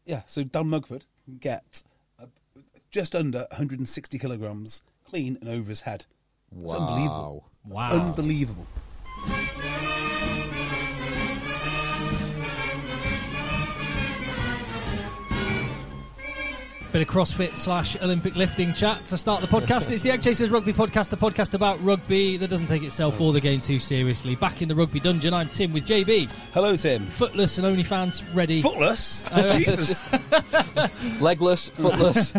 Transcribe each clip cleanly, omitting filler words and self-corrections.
Yeah, so Dan Mugford can get just under 160 kilograms clean and over his head. It's unbelievable. Wow. It's unbelievable. Bit of CrossFit / Olympic lifting chat to start the podcast. It's the EggChasers Rugby Podcast, the podcast about rugby that doesn't take itself or the game too seriously. Back in the rugby dungeon, I'm Tim with JB. Hello, Tim. Footless and OnlyFans ready. Footless? Jesus. Legless, footless.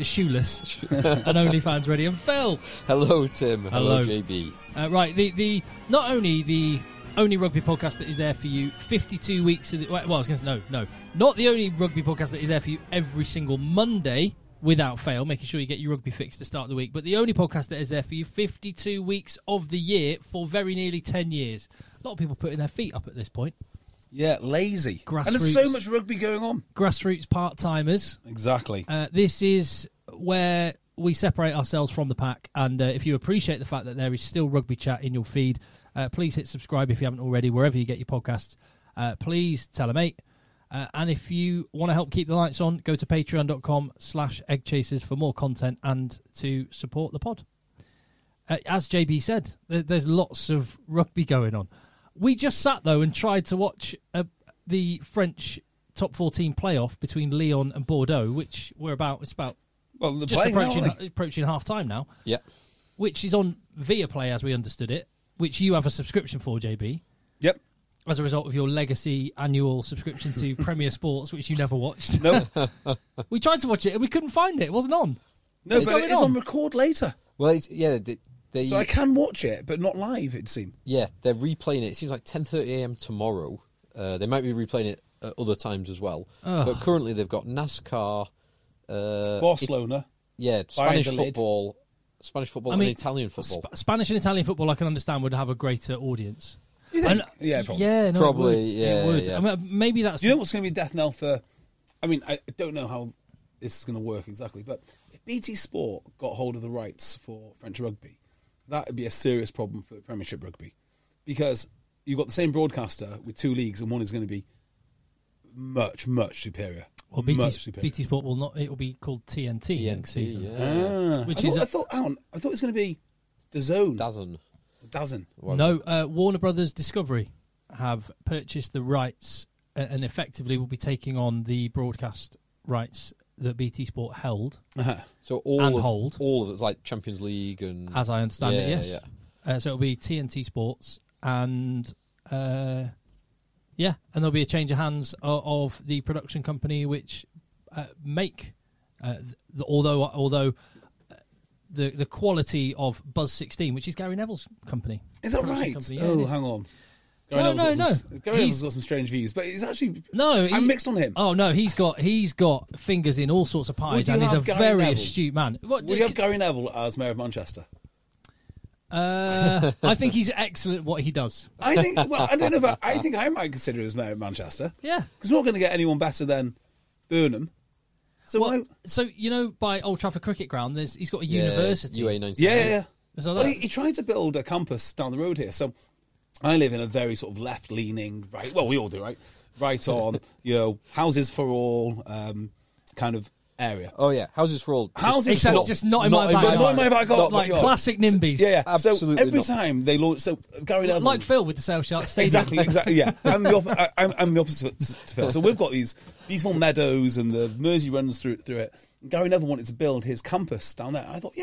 Shoeless and OnlyFans ready. And Phil. Hello, Tim. Hello, JB. Right, the not only the only rugby podcast that is there for you 52 weeks of the, well, I was going to say no, not the only rugby podcast that is there for you every single Monday without fail, making sure you get your rugby fix to start the week, but the only podcast that is there for you 52 weeks of the year for very nearly 10 years. A lot of people putting their feet up at this point. Yeah, lazy. Grassroots. And there's so much rugby going on. Grassroots part-timers. Exactly. This is where we separate ourselves from the pack, and if you appreciate the fact that there is still rugby chat in your feed, please hit subscribe if you haven't already, wherever you get your podcasts. Please tell a mate. And if you want to help keep the lights on, go to patreon.com/EggChasers for more content and to support the pod. As JB said, there's lots of rugby going on. We just sat, though, and tried to watch the French top 14 playoff between Lyon and Bordeaux, which it's about just approaching half-time now. Yeah. Which is on Viaplay, as we understood it, which you have a subscription for, JB. Yep. As a result of your legacy annual subscription to Premier Sports, which you never watched. No. We tried to watch it and we couldn't find it. It wasn't on. No, but it's on record later. Well, So I can watch it, but not live, it'd seem. Yeah, they're replaying it. It seems like 10:30 a.m. tomorrow. They might be replaying it at other times as well. But currently they've got NASCAR. Barcelona. Spanish football. And Italian football. Spanish and Italian football, I can understand, would have a greater audience. Do you think? Yeah, probably. Yeah, no, probably. It would. Yeah. I mean, maybe that's. Do you know what's going to be death knell for? I mean, I don't know how this is going to work exactly, but if BT Sport got hold of the rights for French rugby, that would be a serious problem for Premiership rugby, because you've got the same broadcaster with two leagues, and one is going to be much, much superior. Well, BT Sport will not. It will be called TNT next season. Yeah. I thought it was going to be DAZN. DAZN. No, Warner Brothers Discovery have purchased the rights and effectively will be taking on the broadcast rights that BT Sport held. So all of it's like Champions League and, as I understand it, yes. Yeah. So it'll be TNT Sports and. And there'll be a change of hands of the production company which make, although the quality of Buzz 16, which is Gary Neville's company. Is that right? Company, hang on. Gary Neville's got some strange views, but he's actually... I'm mixed on him. Oh, no, he's got fingers in all sorts of pies, and he's a very astute man. Would you have Gary Neville as Mayor of Manchester? I think he's excellent at what he does. I think I might consider him as Mayor of Manchester. Yeah. Because we're not going to get anyone better than Burnham. So by Old Trafford Cricket Ground, he's got a university. UA19. Yeah. So well, he tried to build a campus down the road here. So I live in a very sort of left-leaning, right? Well, we all do, right? Right on, houses for all kind of area. Oh yeah, houses for all. Just not in my backyard. Not in my backyard. Like classic NIMBYs. Yeah. Absolutely. So every time they launch, Gary Neville, like Phil with the Sail Shark Stadium. Exactly. Yeah. I'm the opposite to Phil. So we've got these beautiful meadows and the Mersey runs through it. And Gary Neville wanted to build his campus down there. I thought,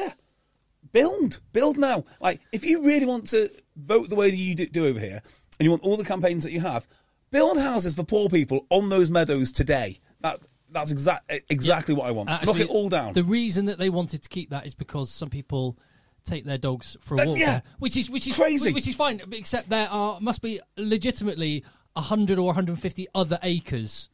build now. Like, if you really want to vote the way that you do over here, and you want all the campaigns that you have, build houses for poor people on those meadows today. That's exactly what I want. Knock it all down. The reason that they wanted to keep that is because some people take their dogs for a walk there, which is crazy. Which is fine, except there must be legitimately 100 or 150 other acres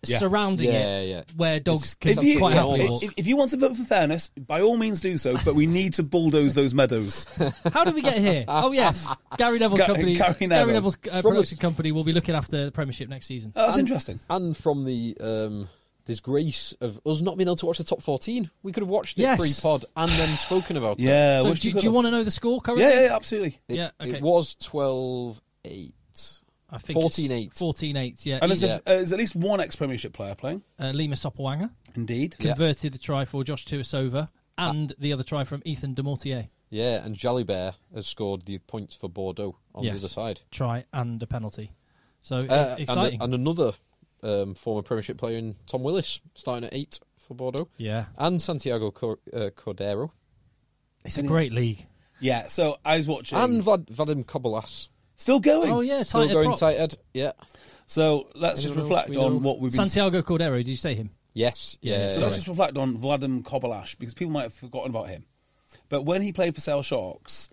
surrounding it where dogs can quite happily walk. If you want to vote for fairness, by all means do so, but we need to bulldoze those meadows. How did we get here? Oh, yes. Gary Neville's company. Gary Neville's production company will be looking after the Premiership next season. Oh, that's interesting. And from the disgrace of us not being able to watch the top 14, we could have watched it pre-pod and then spoken about it. Yeah. So do you want to know the score currently? Yeah, absolutely. It was 12-8. I think 14-8. 14-8, yeah. And there's at least one ex-Premiership player playing. Lima Sopawanga. Indeed. Converted the try for Josh Tuisova and the other try from Ethan Demortier. Yeah, and Jalibert has scored the points for Bordeaux on the other side. Try and a penalty. So exciting. And another former Premiership player in Tom Willis, starting at 8 for Bordeaux. Yeah. And Santiago Cordero. It's a great league. Yeah, so I was watching... And Vadim Kobalas. Still going. Oh, yeah, Still going tight head, yeah. So let's just reflect on what we've been... Santiago Cordero, did you say him? Yes, yeah. So let's just reflect on Vladim Kobalas, because people might have forgotten about him. But when he played for Sale Sharks,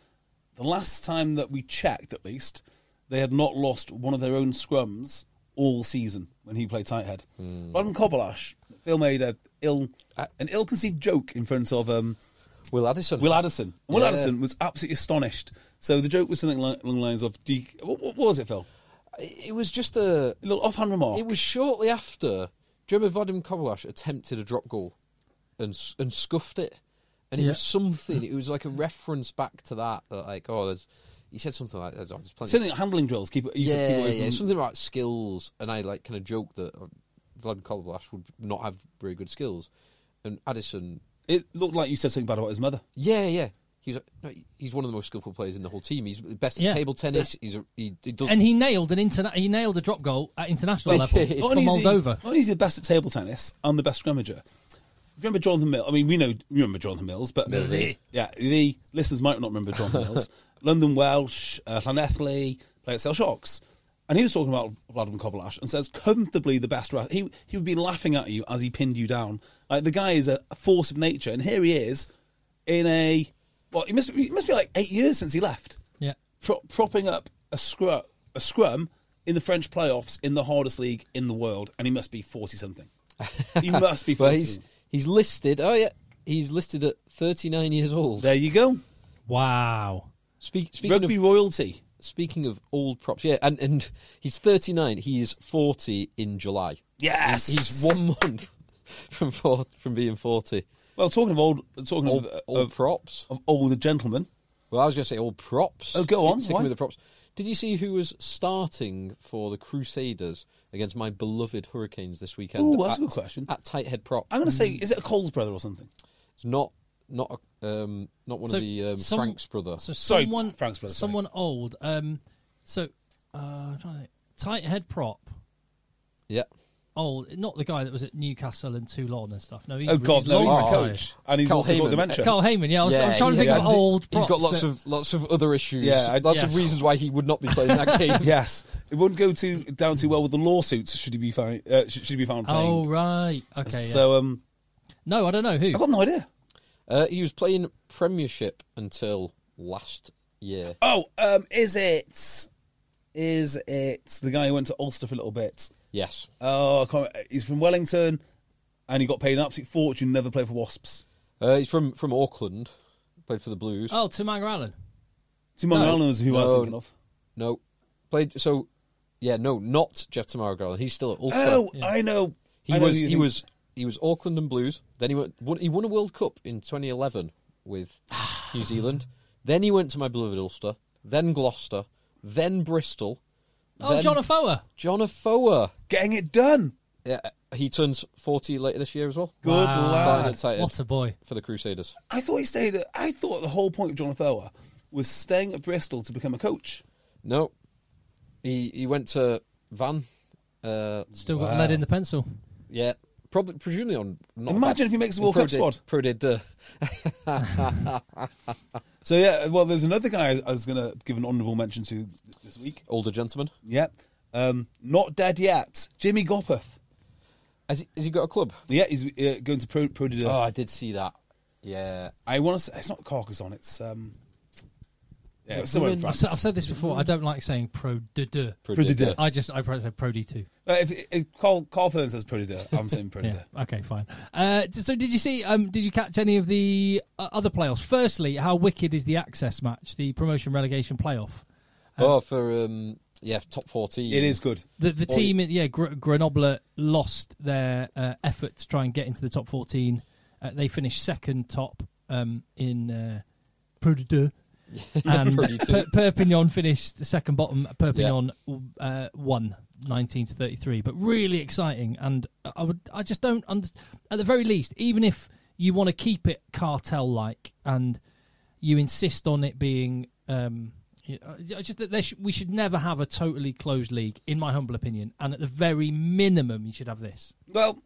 the last time that we checked, at least, they had not lost one of their own scrums all season when he played tight head. Vladim Kobalas, Phil made an ill-conceived joke in front of... Will Addison. Will Addison was absolutely astonished. So the joke was something along the lines of, what was it, Phil? It was just a little offhand remark. It was shortly after. Do you remember Vadim Kobalas attempted a drop goal and scuffed it? And it was something. It was like a reference back to that. Like, he said something like, "There's plenty." Something like handling drills. Keep away from... something about skills. And I kind of joked that Vadim Kobalas would not have very good skills, and Addison. It looked like you said something bad about his mother. Yeah. He's one of the most skillful players in the whole team. He's the best at table tennis. He does, and he nailed a drop goal at international level for Moldova. Not only is he the best at table tennis and the best scrummager. Remember Jonathan Mills? I mean, we remember Jonathan Mills, but the listeners might not remember Jonathan Mills. London Welsh, Llanelli, played at Sale Sharks. And he was talking about Vladim Kobalas and says comfortably the best. He would be laughing at you as he pinned you down. Like, the guy is a force of nature, and here he is in he must be like 8 years since he left. Yeah, propping up a scrum in the French playoffs in the hardest league in the world, and he must be 40 something. He must be 40. Well, he's listed. Oh yeah, he's listed at 39 years old. There you go. Wow. Speaking Rugby of royalty. Speaking of old props, and he's 39. He is 40 in July. Yes, he's 1 month from being 40. Well, talking of old props, of older gentlemen. Well, I was going to say old props. Oh, go on. Sticking with the props. Did you see who was starting for the Crusaders against my beloved Hurricanes this weekend? Oh, that's a good question. At tight head prop. I'm going to say, is it a Coles brother or something? It's not one of the Frank's brother. So Frank's brother. Someone old. I'm trying to think. Tight head prop. Yeah. Old, not the guy that was at Newcastle and Toulon and stuff. No, he's he's a coach, and he's Carl also Heyman. got dementia. Carl Heyman, I'm trying to think of old props. He's got lots of other issues. Yeah, lots of reasons why he would not be playing that game. Yes, it wouldn't go down too well with the lawsuits. Should he be found? Should he be found playing? Oh right, okay. So no, I don't know who. I've got no idea. He was playing Premiership until last year. Oh, is it the guy who went to Ulster for a little bit? Yes. Oh, he's from Wellington, and he got paid an absolute fortune. Never played for Wasps. He's from Auckland. Played for the Blues. Oh, Tumaga Allen. Tumaga Allen was who I was thinking of. No, not Jeff Tumaga Allen. He's still at Ulster. Oh, yeah. I know. He was Auckland and Blues. Then he won a World Cup in 2011 with New Zealand. Then he went to my beloved Ulster. Then Gloucester. Then Bristol. Oh, John Afoa. Getting it done. Yeah, he turns 40 later this year as well. Good lad. What a boy. For the Crusaders. I thought the whole point of John Afoa was staying at Bristol to become a coach. No. He went to Van. Still got lead in the pencil. Yeah. Presumably on... Imagine if he makes the World Cup squad. Pro did. So, yeah, well, there's another guy I was going to give an honourable mention to this week. Older gentleman. Yeah. Not dead yet. Jimmy Gopperth. Has he got a club? Yeah, he's going to Pro D2. Oh, I did see that. Yeah. I want to say, it's not Carcassonne, it's... somewhere in France. I've said this before. I don't like saying Pro D2. I probably say Pro D2. If Carl Fern says Pro D2, I'm saying Pro D2. Yeah, okay, fine. So did you see? Did you catch any of the other playoffs? Firstly, how wicked is the access match, the promotion relegation playoff? For top 14. It is good. The team, Grenoble lost their effort to try and get into the top 14. They finished second top in Pro D2. And Pretty too. Perpignan finished second bottom. Perpignan won 19-33, but really exciting. And I just don't understand. At the very least, even if you want to keep it cartel-like and you insist on it being, just that we should never have a totally closed league, in my humble opinion. And at the very minimum, you should have this. Well,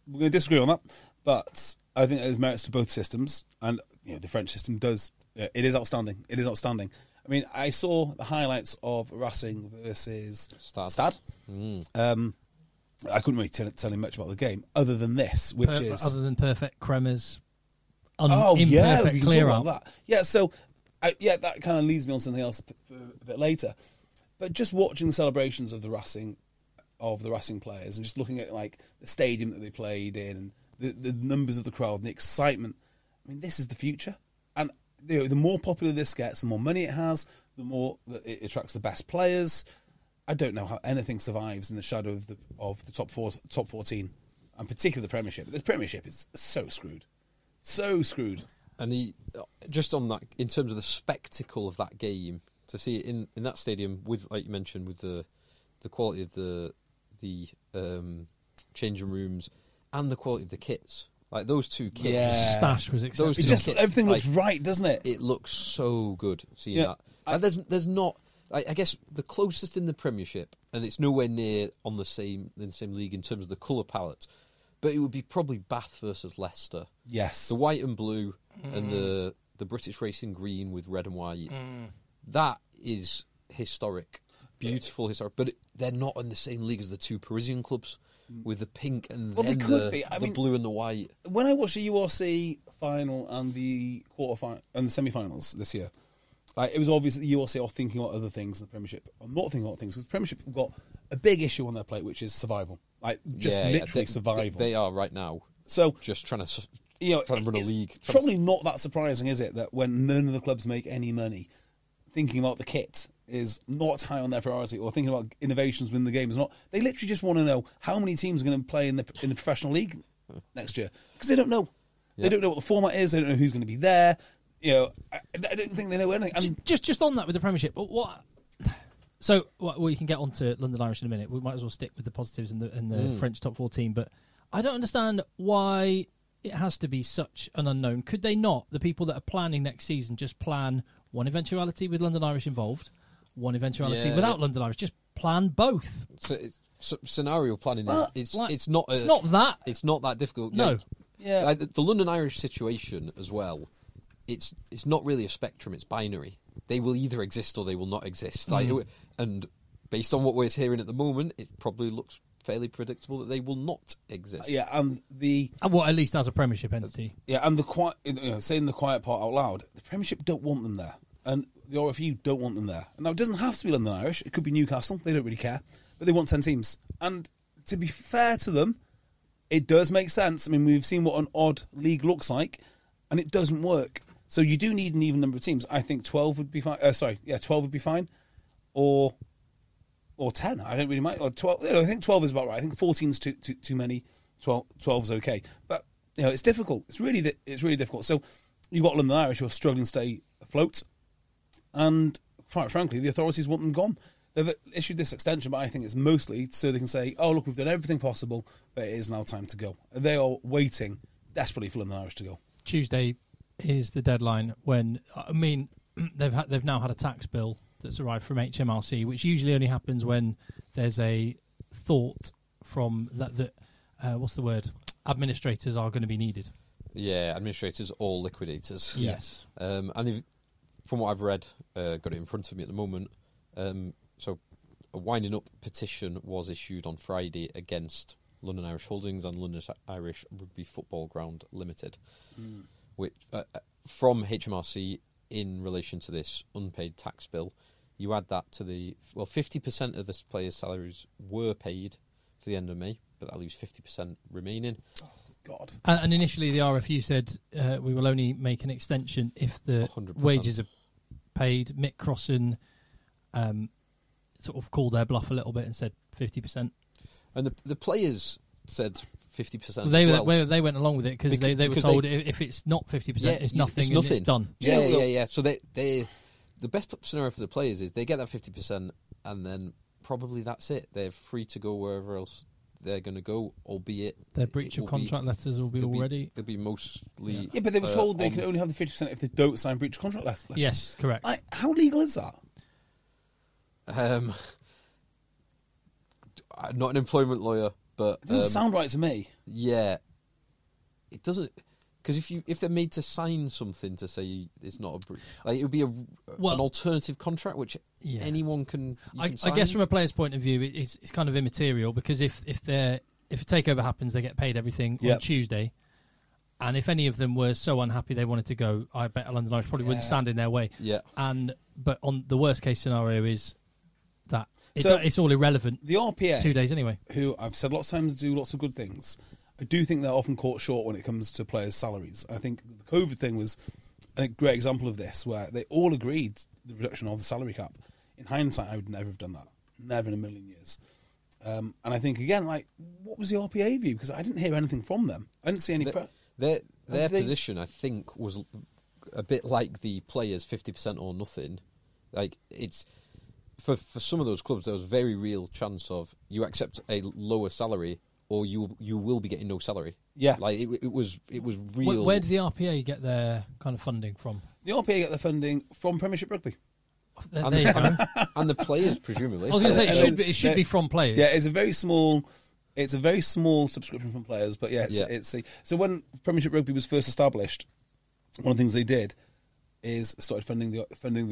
we're going to disagree on that, but I think there's merits to both systems, and the French system does. It is outstanding. It is outstanding. I mean, I saw the highlights of Racing versus Stade. I couldn't really tell him much about the game other than this, which is other than perfect Kremer's imperfect clear out. That. Yeah, so that kind of leads me on something else for a bit later. But just watching the celebrations of the Racing players and just looking at like the stadium that they played in and the numbers of the crowd and the excitement. I mean, this is the future. And the more popular this gets, the more money it has, the more that it attracts the best players. I don't know how anything survives in the shadow of the top 14, and particularly the Premiership. The Premiership is so screwed. So screwed. And just on that, in terms of the spectacle of that game, to see it in that stadium with, like you mentioned, with the quality of the changing rooms and the quality of the kits, like those two kits, Stash was exceptional. Everything looks right, doesn't it? It looks so good seeing that. There's not. I guess the closest in the Premiership, and it's nowhere near in the same league in terms of the colour palette, but it would be probably Bath versus Leicester. Yes, the white and blue and the British Racing green with red and white. That is historic, beautiful historic. But they're not in the same league as the two Parisian clubs with the pink and then the blue and the white. When I watched the URC final and the quarterfinal and the semi-finals this year, like, it was obvious that the URC are thinking about other things in the Premiership. I'm not thinking about things because the Premiership have got a big issue on their plate, which is survival. Like, literally survival. They are right now. So just trying to run a league. Probably not that surprising, is it, that when none of the clubs make any money, thinking about the kit is not high on their priority, or thinking about innovations within the game is not. They literally just want to know how many teams are going to play in the professional league next year, because they don't know. Yeah. They don't know what the format is. They don't know who's going to be there. I don't think they know anything. Just on that with the Premiership, what? So, we can get on to London Irish in a minute. We might as well stick with the positives in the French top 14. But I don't understand why it has to be such an unknown. Could they not, the people that are planning next season, just plan one eventuality with London Irish involved, one eventuality without London Irish? Just plan both. So scenario planning it's not that difficult. No. The London Irish situation as well. It's not really a spectrum, it's binary. They will either exist or they will not exist. And based on what we're hearing at the moment, it probably looks fairly predictable that they will not exist. Yeah, and at least as a Premiership entity. Yeah, and saying the quiet part out loud, the Premiership don't want them there, and the RFU don't want them there. Now, it doesn't have to be London Irish. It could be Newcastle. They don't really care, but they want 10 teams. And to be fair to them, it does make sense. I mean, we've seen what an odd league looks like, and it doesn't work. So you do need an even number of teams. I think 12 would be fine. 12 would be fine, or 10. I don't really mind. Or 12. I think 12 is about right. I think 14's too many. 12's okay, but it's difficult. It's really difficult. So you've got London Irish who are struggling to stay afloat, and quite frankly, the authorities want them gone. They've issued this extension, but I think it's mostly so they can say, "Oh, look, we've done everything possible, but it is now time to go." They are waiting desperately for London Irish to go. Tuesday is the deadline when, they've now had a tax bill that's arrived from HMRC, which usually only happens when there's a thought from that what's the word? Administrators are going to be needed. Yeah, administrators or liquidators. Yes. And from what I've read, got it in front of me at the moment, so a winding up petition was issued on Friday against London Irish Holdings and London Irish Rugby Football Ground Limited, which from HMRC in relation to this unpaid tax bill. You add that to 50% of the players' salaries were paid for the end of May, but that leaves 50% remaining. Oh, God. And initially the RFU said we will only make an extension if the 100%. Wages are paid. Mick Crossan sort of called their bluff a little bit and said 50%. And the players said 50%. They went along with it because they were told if it's not 50%, it's nothing. And it's done. Yeah. So the best scenario for the players is they get that 50%, and then probably that's it. They're free to go wherever else they're going to go, albeit their breach of contract letters will be already. They'll be mostly. Yeah, but they were told they can only have the 50% if they don't sign breach of contract letters. Yes, correct. How legal is that? I'm not an employment lawyer, but it doesn't sound right to me. Yeah, it doesn't. Because if they're made to sign something to say it's not it would be an alternative contract which anyone can. I guess from a player's point of view, it's kind of immaterial because if a takeover happens, they get paid everything on Tuesday, and if any of them were so unhappy they wanted to go, I bet London Irish probably wouldn't stand in their way. Yeah, but on the worst case scenario is that it's all irrelevant. The RPA 2 days anyway, who I've said lots of times do lots of good things. I do think they're often caught short when it comes to players' salaries. I think the COVID thing was a great example of this, where they all agreed the reduction of the salary cap. In hindsight, I would never have done that. Never in a million years. And I think, again, what was the RPA view? Because I didn't hear anything from them. I didn't see any... Their position, I think, was a bit like the players' 50% or nothing. It's... For some of those clubs, there was a very real chance of you accept a lower salary or you will be getting no salary. Yeah. It was real. Where did the RPA get their kind of funding from? The RPA get their funding from Premiership Rugby. There you go. And the players, presumably. I was going to say it should be from players. Yeah, it's a very small subscription from players, but so when Premiership Rugby was first established, one of the things they did is started funding the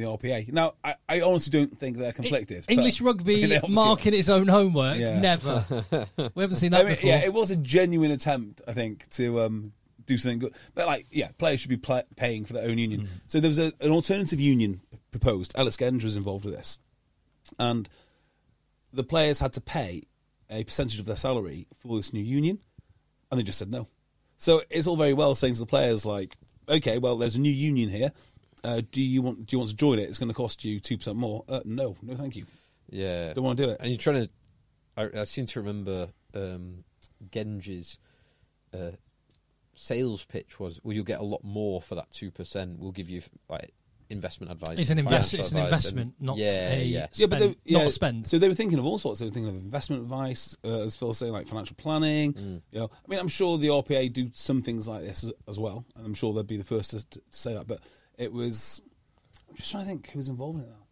RPA. Now, I honestly don't think they're conflicted. English rugby marking its own homework, never. We haven't seen that before. Yeah, it was a genuine attempt, I think, to do something good. But players should be paying for their own union. So there was an alternative union proposed. Ellis Genge was involved with this, and the players had to pay a percentage of their salary for this new union, and they just said no. So it's all very well saying to the players okay, well, there's a new union here. Do you want to join it? It's going to cost you 2% more. No, thank you. Yeah, don't want to do it. And you're trying to. I seem to remember Genge's sales pitch was, "Well, you'll get a lot more for that 2%. We'll give you investment advice." It's an investment, not a spend. So they were thinking of all sorts. They were thinking of investment advice, as Phil's saying, like financial planning. I'm sure the RPA do some things like this as well, and I'm sure they'd be the first to say that. But it was. I'm just trying to think who was involved in it now.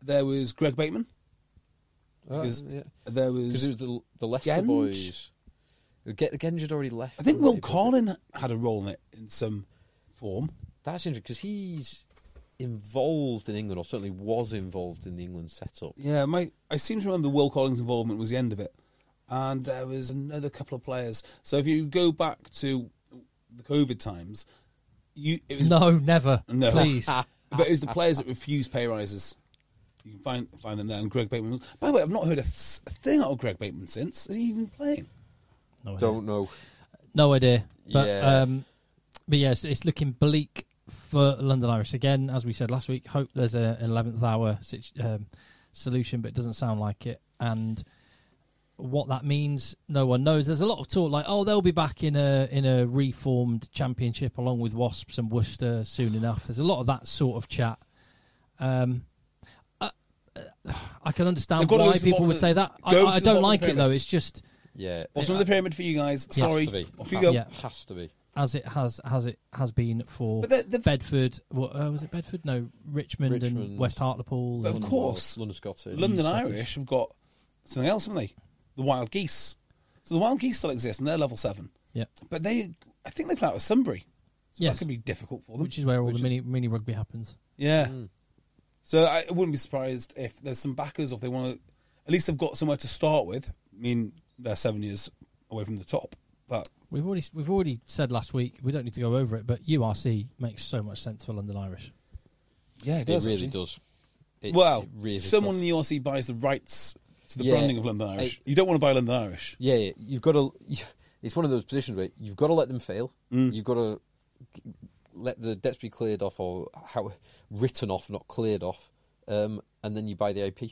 There was Greg Bateman. There was because it was the Leicester Genge. boys. Genge had already left. I think Will Carlin had a role in it in some form. That's interesting because he's involved in England, or certainly was involved in the England setup. Yeah, I seem to remember Will Collins' involvement was the end of it, and there was another couple of players. So if you go back to the COVID times, never, please. But it was the players that refused pay rises. You can find them there, and Greg Bateman was. By the way, I've not heard a thing out of Greg Bateman since. Is he even playing? Don't know. No idea. But but yes, it's looking bleak for London Irish again. As we said last week, hope there's an 11th hour solution, but it doesn't sound like it. And what that means, no one knows. There's a lot of talk they'll be back in a reformed championship along with Wasps and Worcester soon enough. There's a lot of that sort of chat. I can understand why people would say that. I don't like it though. It's just bottom of the pyramid for you guys. Sorry, off you go. Yeah, has to be. As it has been for Bedford. What was it? Bedford? No, Richmond and West Hartlepool. But of course, London Irish have got something else, haven't they? The Wild Geese. So the Wild Geese still exist, and they're level 7. Yeah, but I think they play out with Sunbury. So that could be difficult for them. Which is where all the mini rugby happens. Yeah. So I wouldn't be surprised if there's some backers, or if they want to. At least they've got somewhere to start with. I mean, they're 7 years away from the top, but. We've already said last week, we don't need to go over it, but URC makes so much sense for London Irish. Yeah, it does. It really does. Someone in the URC buys the rights to the branding of London Irish. You don't want to buy London Irish. Yeah, you've got to. It's one of those positions where you've got to let them fail. You've got to let the debts be cleared off, or written off, not cleared off, and then you buy the IP.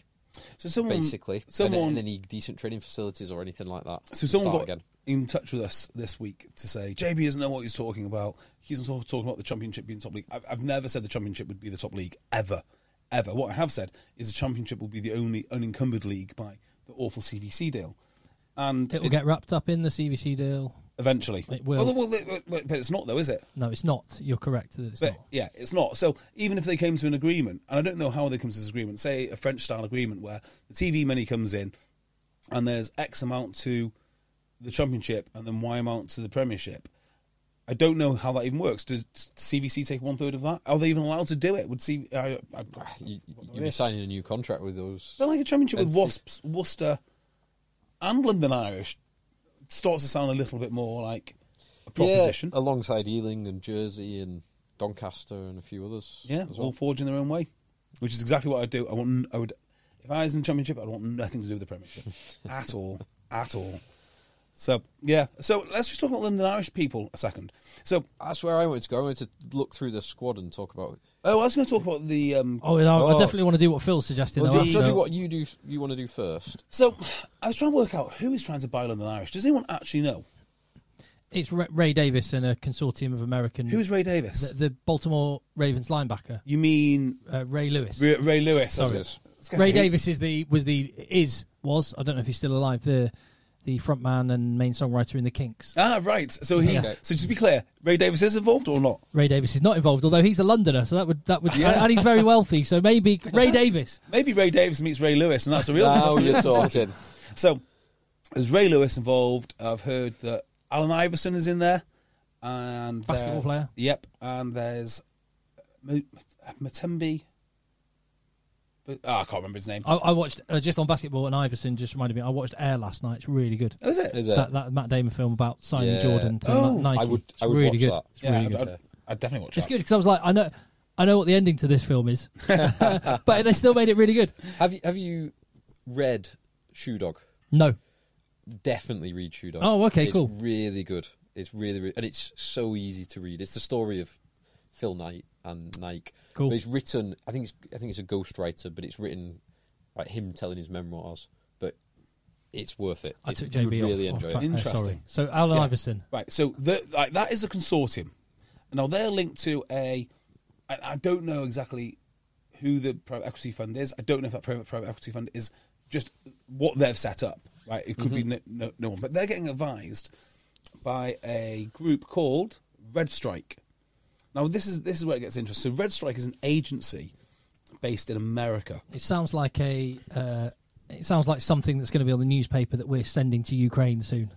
So someone basically, and any decent training facilities or anything like that. So someone got in touch with us this week to say JB doesn't know what he's talking about. He's talking about the Championship being top league. I've never said the Championship would be the top league ever. What I have said is the Championship will be the only unencumbered league by the awful CVC deal, and it will get wrapped up in the CVC deal eventually. It will. But it's not, though, is it? No, it's not. You're correct that it's not. Yeah, it's not. So even if they came to an agreement, and I don't know how they come to this agreement, say a French-style agreement where the TV money comes in and there's X amount to the Championship and then Y amount to the Premiership, I don't know how that even works. Does CVC take 1/3 of that? Are they even allowed to do it? Would you'd be signing a new contract with those. But like a Championship with Wasps, Worcester and London Irish starts to sound a little bit more like a proposition. Yeah, alongside Ealing and Jersey and Doncaster and a few others. Yeah, all forging their own way, which is exactly what I'd do. If I was in the Championship, I'd want nothing to do with the Premiership at all. So, yeah. So, let's just talk about London Irish people a second. So that's where I wanted to go. I wanted to look through the squad and talk about... Oh, I was going to talk about the... I definitely want to do what Phil suggested. Well, tell me what you want to do first. So, I was trying to work out who is trying to buy London Irish. Does anyone actually know? It's Ray Davis and a consortium of American... Who is Ray Davis? The Baltimore Ravens linebacker. You mean... Ray Lewis. Ray Lewis. Sorry. Ray Davis was, I don't know if he's still alive, the front man and main songwriter in the Kinks. Ah, right. So So just to be clear, Ray Davis is involved or not? Ray Davis is not involved, although he's a Londoner, so that would and he's very wealthy, so maybe Ray Davis. Maybe Ray Davis meets Ray Lewis, and that's a real... Now you're talking. So, there's Ray Lewis involved. I've heard that Alan Iverson is in there. And basketball player. Yep. And there's Matembi... I can't remember his name. I watched, just on basketball, and Iverson just reminded me, I watched Air last night. It's really good. Oh, is it? That Matt Damon film about signing Jordan to Nike. I would really watch good. that. It's really good. I'd definitely watch It's that. good because I was like, I know what the ending to this film is, but they still made it really good. Have you read Shoe Dog? No. Definitely read Shoe Dog. Oh, okay, cool. It's really good. It's really, and it's so easy to read. It's the story of Phil Knight and Nike. Cool. But it's written. I think it's a ghostwriter, but it's written like him telling his memoirs. But it's worth it. I took JB really off enjoy track. it. Interesting. So Alan Iverson. Right. So that is a consortium. Now they're linked to I don't know exactly who the private equity fund is. I don't know if that private equity fund is just what they've set up. Right. It could be no one, but they're getting advised by a group called Red Strike. Now this is where it gets interesting. So Red Strike is an agency based in America. It sounds like something that's going to be on the newspaper that we're sending to Ukraine soon.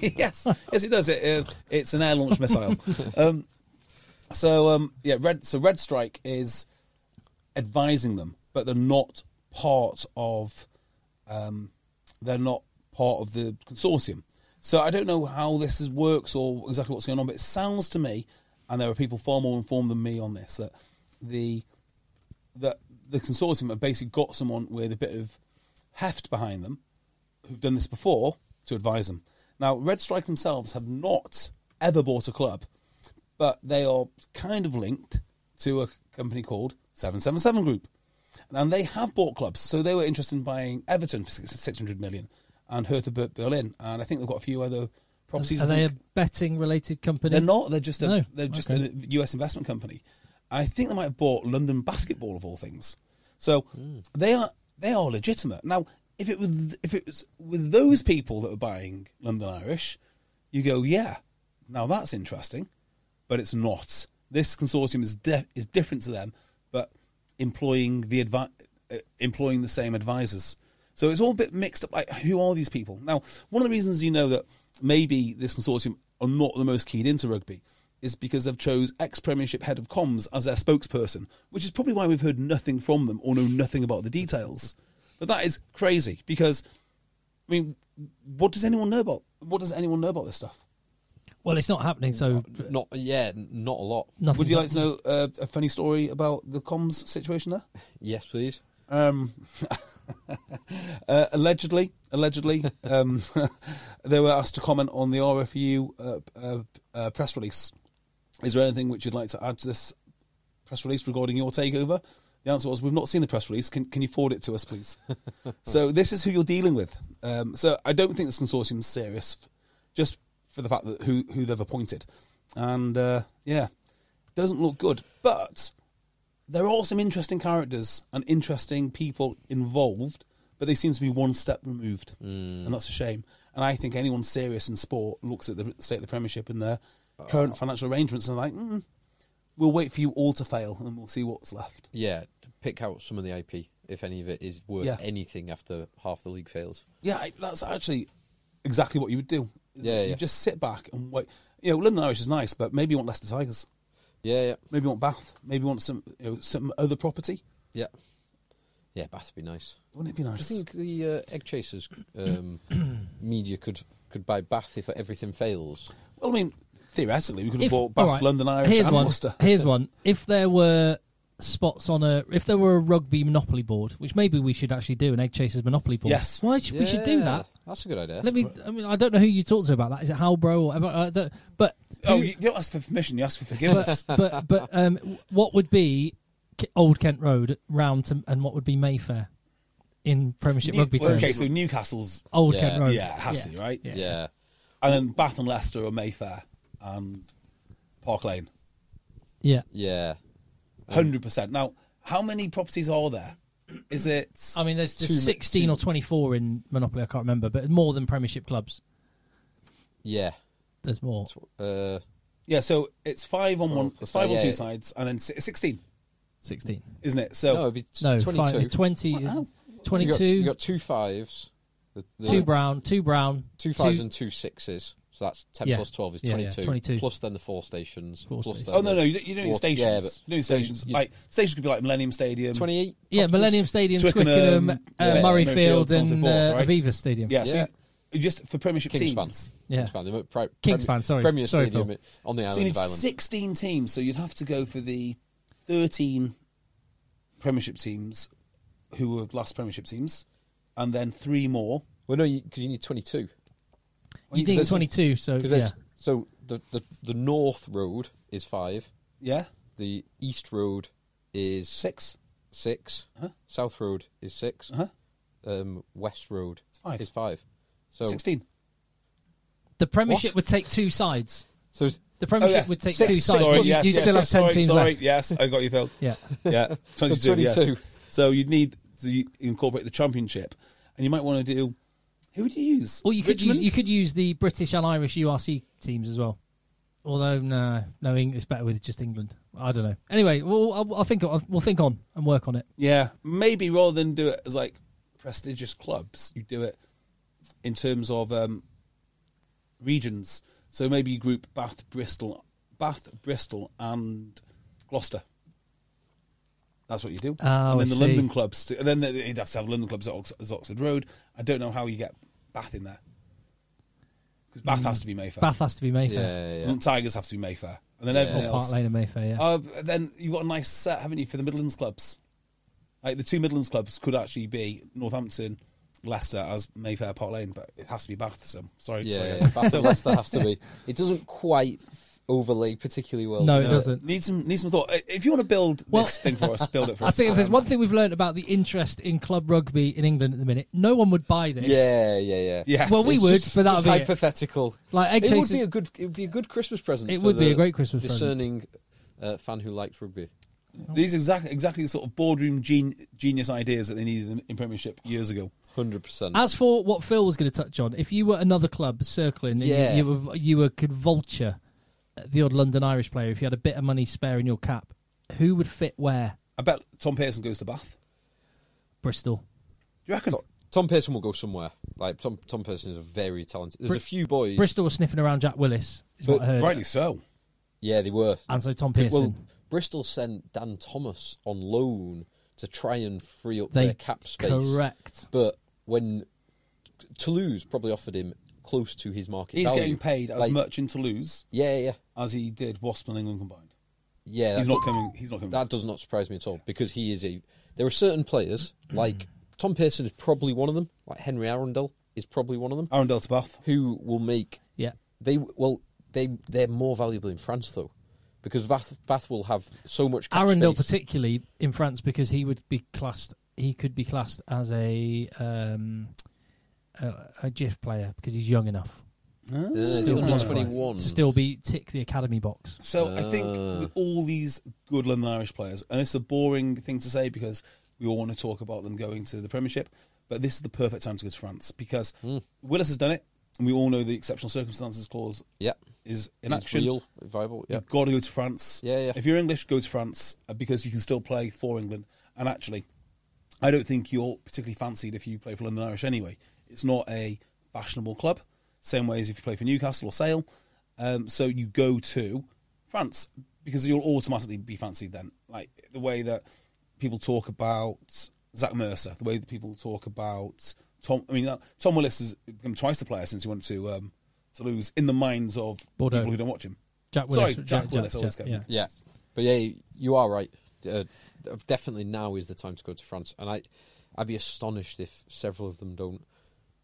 yes, it does. It's an air-launched missile. Red Strike is advising them, but they're not part of the consortium. So I don't know how this works or exactly what's going on, but it sounds to me, and there are people far more informed than me on this, that the consortium have basically got someone with a bit of heft behind them who've done this before to advise them. Now, Red Strike themselves have not ever bought a club, but they are kind of linked to a company called 777 Group. And they have bought clubs. So they were interested in buying Everton for 600 million and Hertha Berlin. And I think they've got a few other properties. Are they a betting-related company? They're not. They're just a US investment company. I think they might have bought London Basketball of all things. So they are legitimate. Now, if it was with those people that were buying London Irish, you go, yeah, now that's interesting, but it's not. This consortium is different to them, but employing the same advisors. So it's all a bit mixed up. Like, who are these people? Now, one of the reasons you know that maybe this consortium are not the most keyed into rugby is because they've chose ex-Premiership head of comms as their spokesperson, which is probably why we've heard nothing from them or know nothing about the details. But that is crazy because, I mean, what does anyone know about this stuff? Well, it's not happening, so... Not a lot. Would you like to know a funny story about the comms situation there? Yes, please. Allegedly, they were asked to comment on the RFU press release. Is there anything which you'd like to add to this press release regarding your takeover? The answer was, we've not seen the press release. Can you forward it to us, please? So this is who you're dealing with. So I don't think this consortium is serious, just for the fact that who they've appointed. And, doesn't look good. But there are some interesting characters and interesting people involved, but they seem to be one step removed. And that's a shame. And I think anyone serious in sport looks at the state of the Premiership and their current financial arrangements and like, we'll wait for you all to fail and we'll see what's left. Yeah, pick out some of the IP, if any of it is worth anything after half the league fails. Yeah, that's actually exactly what you would do. You just sit back and wait. London Irish is nice, but maybe you want Leicester Tigers. Yeah. Maybe you want Bath. Maybe you want some other property. Yeah. Yeah, Bath would be nice. Wouldn't it be nice? I think the EggChasers media could buy Bath if everything fails. Well, I mean, theoretically, we could have bought Bath, London Irish, and Worcester. Here's one. If there were spots if there were a rugby monopoly board, which maybe we should actually do, an EggChasers monopoly board. Yes. We should do that. That's a good idea. I don't know who you talk to about that. Is it Halbro or whatever? You don't ask for permission, you ask for forgiveness. But what would be Old Kent Road round to, and what would be Mayfair in Premiership rugby terms? Okay, so Newcastle's Old Kent Road. Yeah, it has to, right? Yeah. And then Bath and Leicester are Mayfair and Park Lane. Yeah. Yeah. 100%. Now, how many properties are there? Is it... I mean, there's 16 or 24 in Monopoly, I can't remember, but more than Premiership clubs. Yeah. There's more. Yeah, so it's 5 on one. It's 5 on two sides, and then 16. 16, isn't it? So no, it'd be 22. 20, wow. 22. You got 2 5s, two brown, 2 5s and 2 6s. So that's 10 plus 12 is 22. 22. Plus then the 4 stations. Plus no, you don't need stations. Yeah, you don't need stations. Like stations could be like Millennium Stadium, 28. Yeah, Millennium Stadium, Twickenham, Murrayfield, and Aviva Stadium. Yeah, so just for Premiership Kingspan. teams. Yeah, Kingspan. Sorry, Premier Stadium Phil. On the So you island need of Ireland. 16 teams, so you'd have to go for the 13 Premiership teams who were last Premiership teams, and then 3 more. Well, no, because you need 22. You need 22, so yeah. So the North Road is 5. Yeah. The East Road is 6. 6. Uh-huh. South Road is 6. Uh-huh. West Road It's 5. is 5. So 16. The Premiership would take 2 sides. So the Premiership would take 2 sides. Sorry, You'd still have 10 teams left. Yes, I got you, Phil. Yeah. Yeah. 22. So 22. Yes. So you'd need to incorporate the Championship, and you might want to do. Who would you use? Or you could use the British and Irish URC teams as well. Although no, it's better with just England. I don't know. Anyway, we'll think on and work on it. Yeah, maybe rather than do it as like prestigious clubs, you do it in terms of regions. So maybe you group Bath, Bristol, and Gloucester. That's what you do. Oh, and then the London clubs. And then you'd have to have London clubs at Oxford Road. I don't know how you get Bath in there. Because Bath has to be Mayfair. Bath has to be Mayfair. Yeah. And Tigers have to be Mayfair. And then everything else. Park Lane and Mayfair, yeah. Then you've got a nice set, haven't you, for the Midlands clubs? Like the 2 Midlands clubs could actually be Northampton, Leicester as Mayfair, Park Lane, but it has to be Bath. So sorry. Bath and Leicester has to be. It doesn't quite overlay particularly well. No, it doesn't. Need some thought. If you want to build this thing for us, build it for us. I think if there's one thing we've learned about the interest in club rugby in England at the minute, no one would buy this. Yeah. Yes. Well, we would, but that would be hypothetical. Like it would be a good Christmas present. It would be a great Christmas discerning fan who likes rugby. These exactly the sort of boardroom genius ideas that they needed in Premiership years ago. 100%. As for what Phil was going to touch on, if you were another club circling, and you could vulture the odd London Irish player, if you had a bit of money spare in your cap, who would fit where? I bet Tom Pearson goes to Bath. Bristol. Do you reckon? Tom Pearson will go somewhere. Like Tom Pearson is a very talented. There's a few boys. Bristol were sniffing around Jack Willis, is what I heard. Rightly so. Yeah, they were. And so Tom Pearson. Well, Bristol sent Dan Thomas on loan to try and free up their cap space. Correct. But when Toulouse probably offered him close to his market value. He's getting paid as much in Toulouse as he did Wasps and England combined. Yeah, he's not coming. That does not surprise me at all, because he is there are certain players, like Tom Pearson is probably one of them, like Henry Arundel is probably one of them. Arundel to Bath. Who will make... Yeah. They're more valuable in France, though. because Bath will have so much catch Arundel, space. particularly in France, because he could be classed as a GIF player because he's young enough Still not 21 to still be tick the academy box. So I think with all these good London Irish players, and it's a boring thing to say because we all want to talk about them going to the Premiership, but this is the perfect time to go to France because Willis has done it, and we all know the exceptional circumstances clause is in action. Real, viable. You've got to go to France. Yeah. If you're English, go to France because you can still play for England. And actually, I don't think you're particularly fancied if you play for London Irish anyway. It's not a fashionable club, same way as if you play for Newcastle or Sale. So you go to France because you'll automatically be fancied then. Like the way that people talk about Zach Mercer, the way that people talk about Tom. I mean, Tom Willis has become twice the player since he went to lose in the minds of Bordeaux. people who don't watch him. Jack Willis. Jack Willis. Yeah. But yeah, you are right. Definitely now is the time to go to France, and I'd be astonished if several of them don't.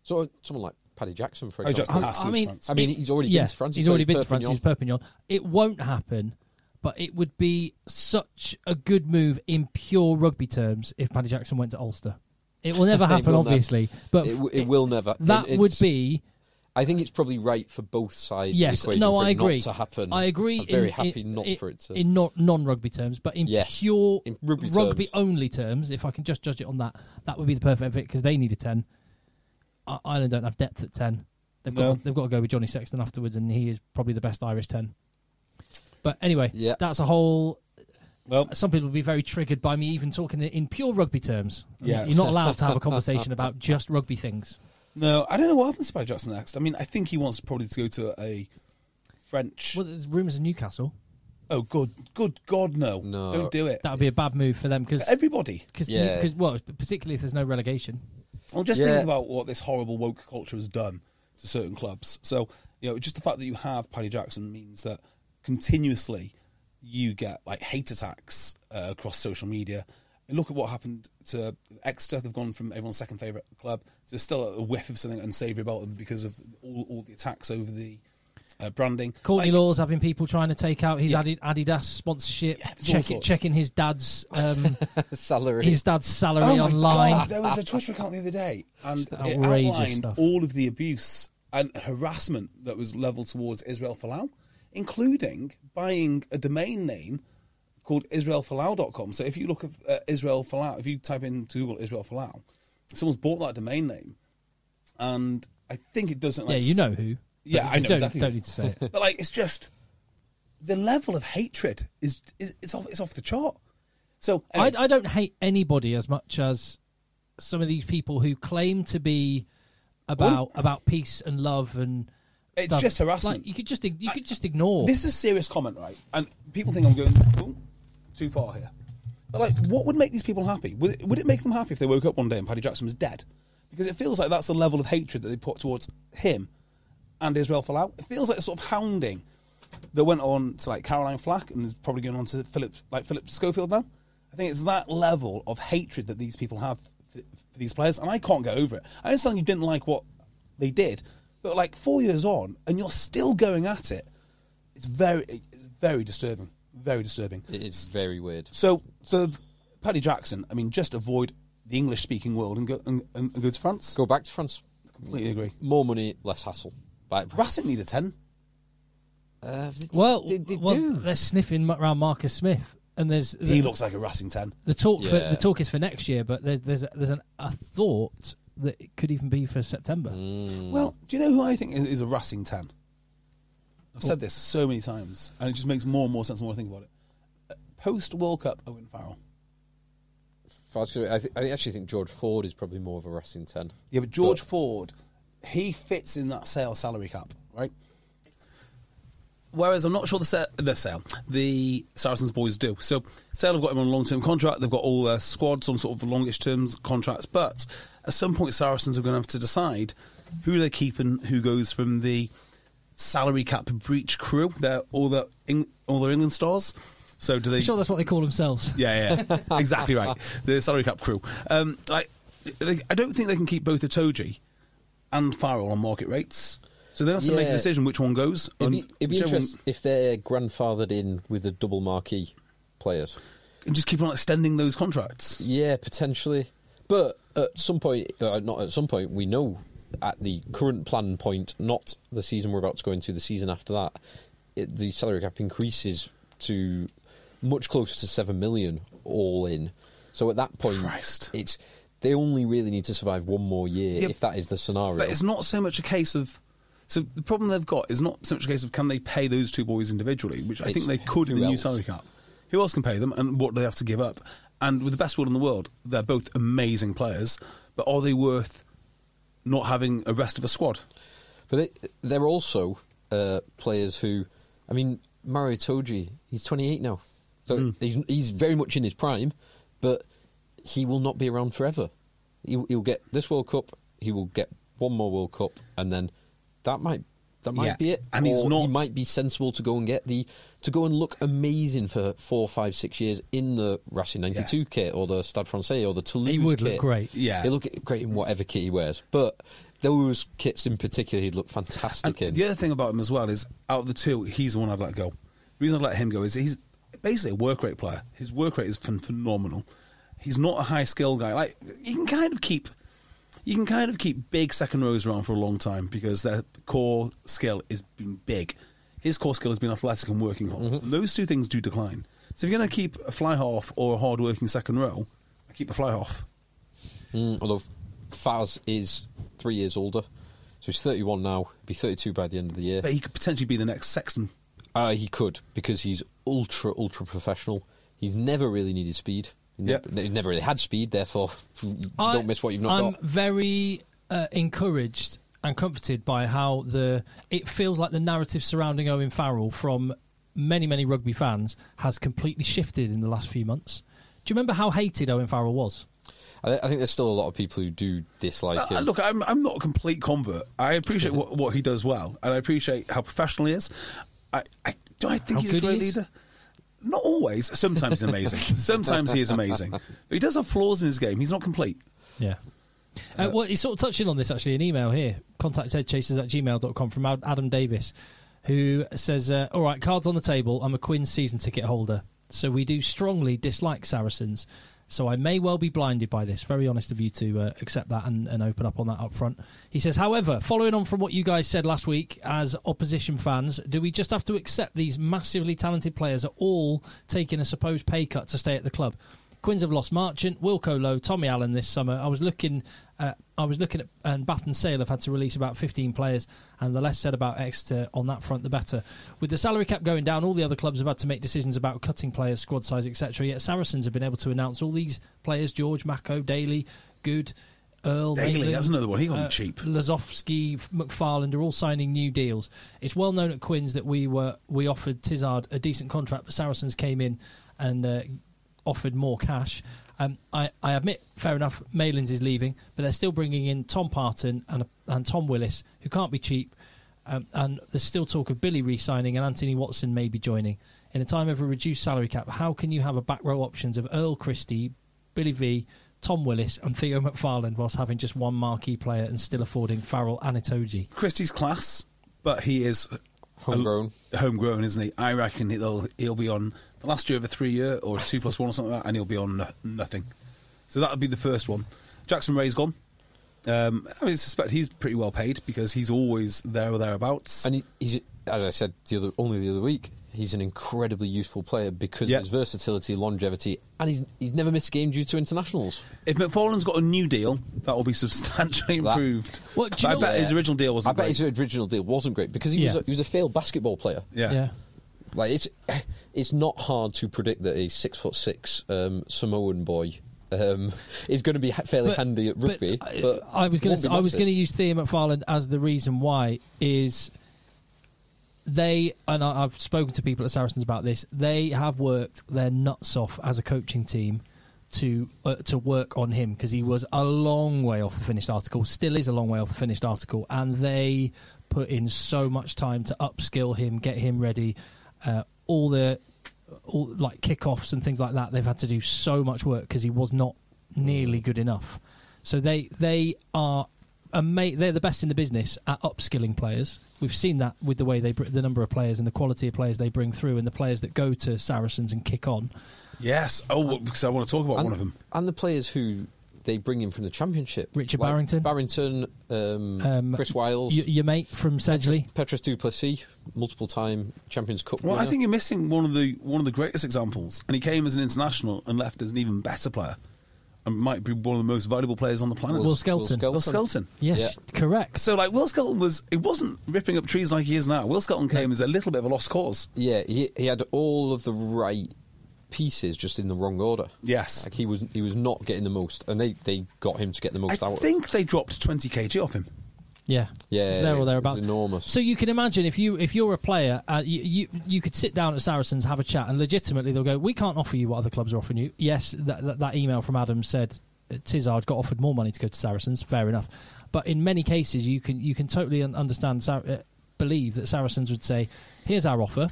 So someone like Paddy Jackson, for example. France. I mean, he's already been to France. He's already been to France. He's Perpignan. It won't happen, but it would be such a good move in pure rugby terms if Paddy Jackson went to Ulster. It will never happen, obviously, but it will never. That would be. I think it's probably right for both sides. Yes, of the equation for I it agree. Not to happen. I agree. I'm very happy not for it to. In non-rugby terms, but in pure in rugby-only terms, if I can just judge it on that, that would be the perfect fit because they need a 10. Ireland don't have depth at 10. They've got to go with Johnny Sexton afterwards, and he is probably the best Irish 10. But anyway, that's a whole. Well, some people will be very triggered by me even talking in pure rugby terms. Yeah. You're not allowed to have a conversation about just rugby things. No, I don't know what happens to Paddy Jackson next. I mean, I think he wants probably to go to a French. Well, there's rumours of Newcastle. Oh, good God, no! Don't do it. That would be a bad move for them because everybody. Because particularly if there's no relegation. Well, just think about what this horrible woke culture has done to certain clubs. So, just the fact that you have Paddy Jackson means that continuously you get like hate attacks across social media. And look at what happened to Exeter. They've gone from everyone's second favourite club to still a whiff of something unsavoury about them because of all the attacks over the branding. Courtney Law's having people trying to take out his Adidas sponsorship, checking his dad's salary. His dad's salary online. God, there was a Twitter account the other day, and it outlined stuff. all of the abuse and harassment that was levelled towards Israel Folau, including buying a domain name called israelfolau.com. So if you look at Israel Folau, if you type into Google Israel Folau, someone's bought that domain name, and I think it doesn't. Yeah, you know who. Yeah, I know exactly. Don't need to say it. But it's just the level of hatred is off the chart. So anyway. I don't hate anybody as much as some of these people who claim to be about peace and love and. It's stuff. just harassment. You could just ignore. This is a serious comment, right? And people think I'm going too far here. But what would make these people happy? Would it make them happy if they woke up one day and Paddy Jackson was dead? Because it feels like that's the level of hatred that they put towards him and Israel Folau. It feels like a sort of hounding that went on to Caroline Flack and is probably going on to Philip Schofield now. I think it's that level of hatred that these people have for these players, and I can't get over it. I understand you didn't like what they did. But 4 years on, and you're still going at it. It's very disturbing. Very disturbing. It is very weird. So for Paddy Jackson, I mean, just avoid the English-speaking world and go to France. Go back to France. Completely agree. More money, less hassle. Racing need a 10. They do. They're sniffing around Marcus Smith, and he looks like a Racing 10. The talk is for next year, but there's a thought that it could even be for September. Well, do you know who I think is a Racing 10? I've said this so many times, and it just makes more and more sense the more I think about it. Post-World Cup, Owen Farrell. I actually think George Ford is probably more of a Racing 10. Yeah, but George Ford, he fits in that Sale salary cap, right? Whereas I'm not sure the Saracens boys do. So Sale have got him on a long-term contract. They've got all their squads on sort of longish-term contracts. But at some point, Saracens are going to have to decide who they keep and who goes from the salary cap breach crew. They're all their England stars. So do they? I'm sure that's what they call themselves. Yeah, exactly right. The salary cap crew. I don't think they can keep both Itoje and Farrell on market rates. So they have to make a decision which one goes. It'd be interesting if they're grandfathered in with the double marquee players. And just keep on extending those contracts. Yeah, potentially. But at some point, not at some point, we know at the current plan point, not the season we're about to go into, the season after that, the salary cap increases to much closer to 7 million all in. So at that point, they only really need to survive one more year if that is the scenario. But it's not so much a case of... So the problem they've got is not so much a case of can they pay those two boys individually, which I think they could in the new salary cap. Who else can pay them and what do they have to give up? And with the best will in the world, they're both amazing players, but are they worth not having a rest of a squad? But they're also players who... I mean, Mario Itoje, he's 28 now. So he's very much in his prime, but he will not be around forever. He'll get this World Cup, he will get one more World Cup, and then that might be it. And he might be sensible to go and look amazing for 4, 5, 6 years in the Racing 92 kit or the Stade Francais or the Toulouse kit. He would look great. Yeah. He'll look great in whatever kit he wears. But those kits in particular, he'd look fantastic in. The other thing about him as well is, out of the two, he's the one I'd let go. The reason I'd let him go is he's basically a work rate player. His work rate is phenomenal. He's not a high skill guy. Like, you can kind of keep big second rows around for a long time because their core skill has been big. His core skill has been athletic and working hard. And those two things do decline. So if you're going to keep a fly half or a hard working second row, I keep the fly half. Although Faz is 3 years older, so he's 31 now. He'll be 32 by the end of the year. But he could potentially be the next Sexton. He could, because he's ultra professional. He's never really needed speed. He never really had speed, therefore you don't miss what you've not got. I'm very encouraged and comforted by how it feels like the narrative surrounding Owen Farrell from many rugby fans has completely shifted in the last few months. Do you remember how hated Owen Farrell was? I think there's still a lot of people who do dislike him. Look, I'm not a complete convert. I appreciate what he does well, and I appreciate how professional he is. I think he's a great leader. Not always. Sometimes he's amazing. Sometimes he is amazing. But he does have flaws in his game. He's not complete. Yeah. Well, he's sort of touching on this, actually, an email here. Contact eggchasers@gmail.com from Adam Davis, who says, all right, cards on the table. I'm a Quins season ticket holder, so we do strongly dislike Saracens. So I may well be blinded by this. Very honest of you to accept that and open up on that up front. He says, however, following on from what you guys said last week as opposition fans, do we just have to accept these massively talented players are all taking a supposed pay cut to stay at the club? Quins have lost Marchant, Wilco Lowe, Tommy Allen this summer. I was looking at, and Bath and Sale have had to release about 15 players, and the less said about Exeter on that front, the better. With the salary cap going down, all the other clubs have had to make decisions about cutting players, squad size, etc. Yet Saracens have been able to announce all these players: George, Mako, Daly, Good, Earl, Daly, Maitland, that's another one. He got him cheap. Lazowski, McFarland are all signing new deals. It's well known at Quins that we offered Tizard a decent contract, but Saracens came in and offered more cash. I admit, fair enough, Malins is leaving, but they're still bringing in Tom Parton and Tom Willis, who can't be cheap. And there's still talk of Billy re-signing and Anthony Watson maybe joining. In a time of a reduced salary cap, how can you have a back row options of Earl Christie, Billy V, Tom Willis and Theo McFarland whilst having just one marquee player and still affording Farrell and Itoje? Christie's class, but he is homegrown, isn't he? I reckon he'll be on the last year of a 3-year or a 2+1 or something like that, and he'll be on nothing. So that would be the first one. Jackson Ray's gone. I suspect he's pretty well paid because he's always there or thereabouts. And he's, as I said only the other week, he's an incredibly useful player because of his versatility, longevity, and he's never missed a game due to internationals. If McFarland's got a new deal, that will be substantially improved. I bet his original deal wasn't great. I bet his original deal wasn't great because he was a failed basketball player. Yeah. Like it's not hard to predict that a 6'6" Samoan boy is going to be fairly handy at rugby. But I was going to use Theo McFarland as the reason why is. I've spoken to people at Saracens about this. They have worked their nuts off as a coaching team to work on him because he was a long way off the finished article, still is a long way off the finished article, and they put in so much time to upskill him, get him ready. All like kickoffs and things like that, they've had to do so much work because he was not nearly good enough. So they are they're the best in the business at upskilling players. We've seen that with the way the number of players and the quality of players they bring through, and the players that go to Saracens and kick on. Yes. Oh, because I want to talk about one of them. And the players who they bring in from the Championship. Richard Barrington. Chris Wiles. Your mate from Sedgley. Petrus Duplessis, multiple-time Champions Cup winner. I think you're missing one of the greatest examples. And he came as an international and left as an even better player. And might be one of the most valuable players on the planet. Will Skelton. Will Skelton. Yes, correct. So, like, Will Skelton wasn't ripping up trees like he is now. Will Skelton came as a little bit of a lost cause. Yeah, he had all of the right pieces, just in the wrong order. Yes. Like he was not getting the most, and they got him to get the most out of it. I think they dropped 20 kg off him. Yeah, it's there or thereabouts. Enormous. So you can imagine if you're a player, you could sit down at Saracens, have a chat, and legitimately they'll go, "We can't offer you what other clubs are offering you." Yes, that email from Adam said Tizard got offered more money to go to Saracens. Fair enough, but in many cases you can totally understand, believe that Saracens would say, "Here's our offer.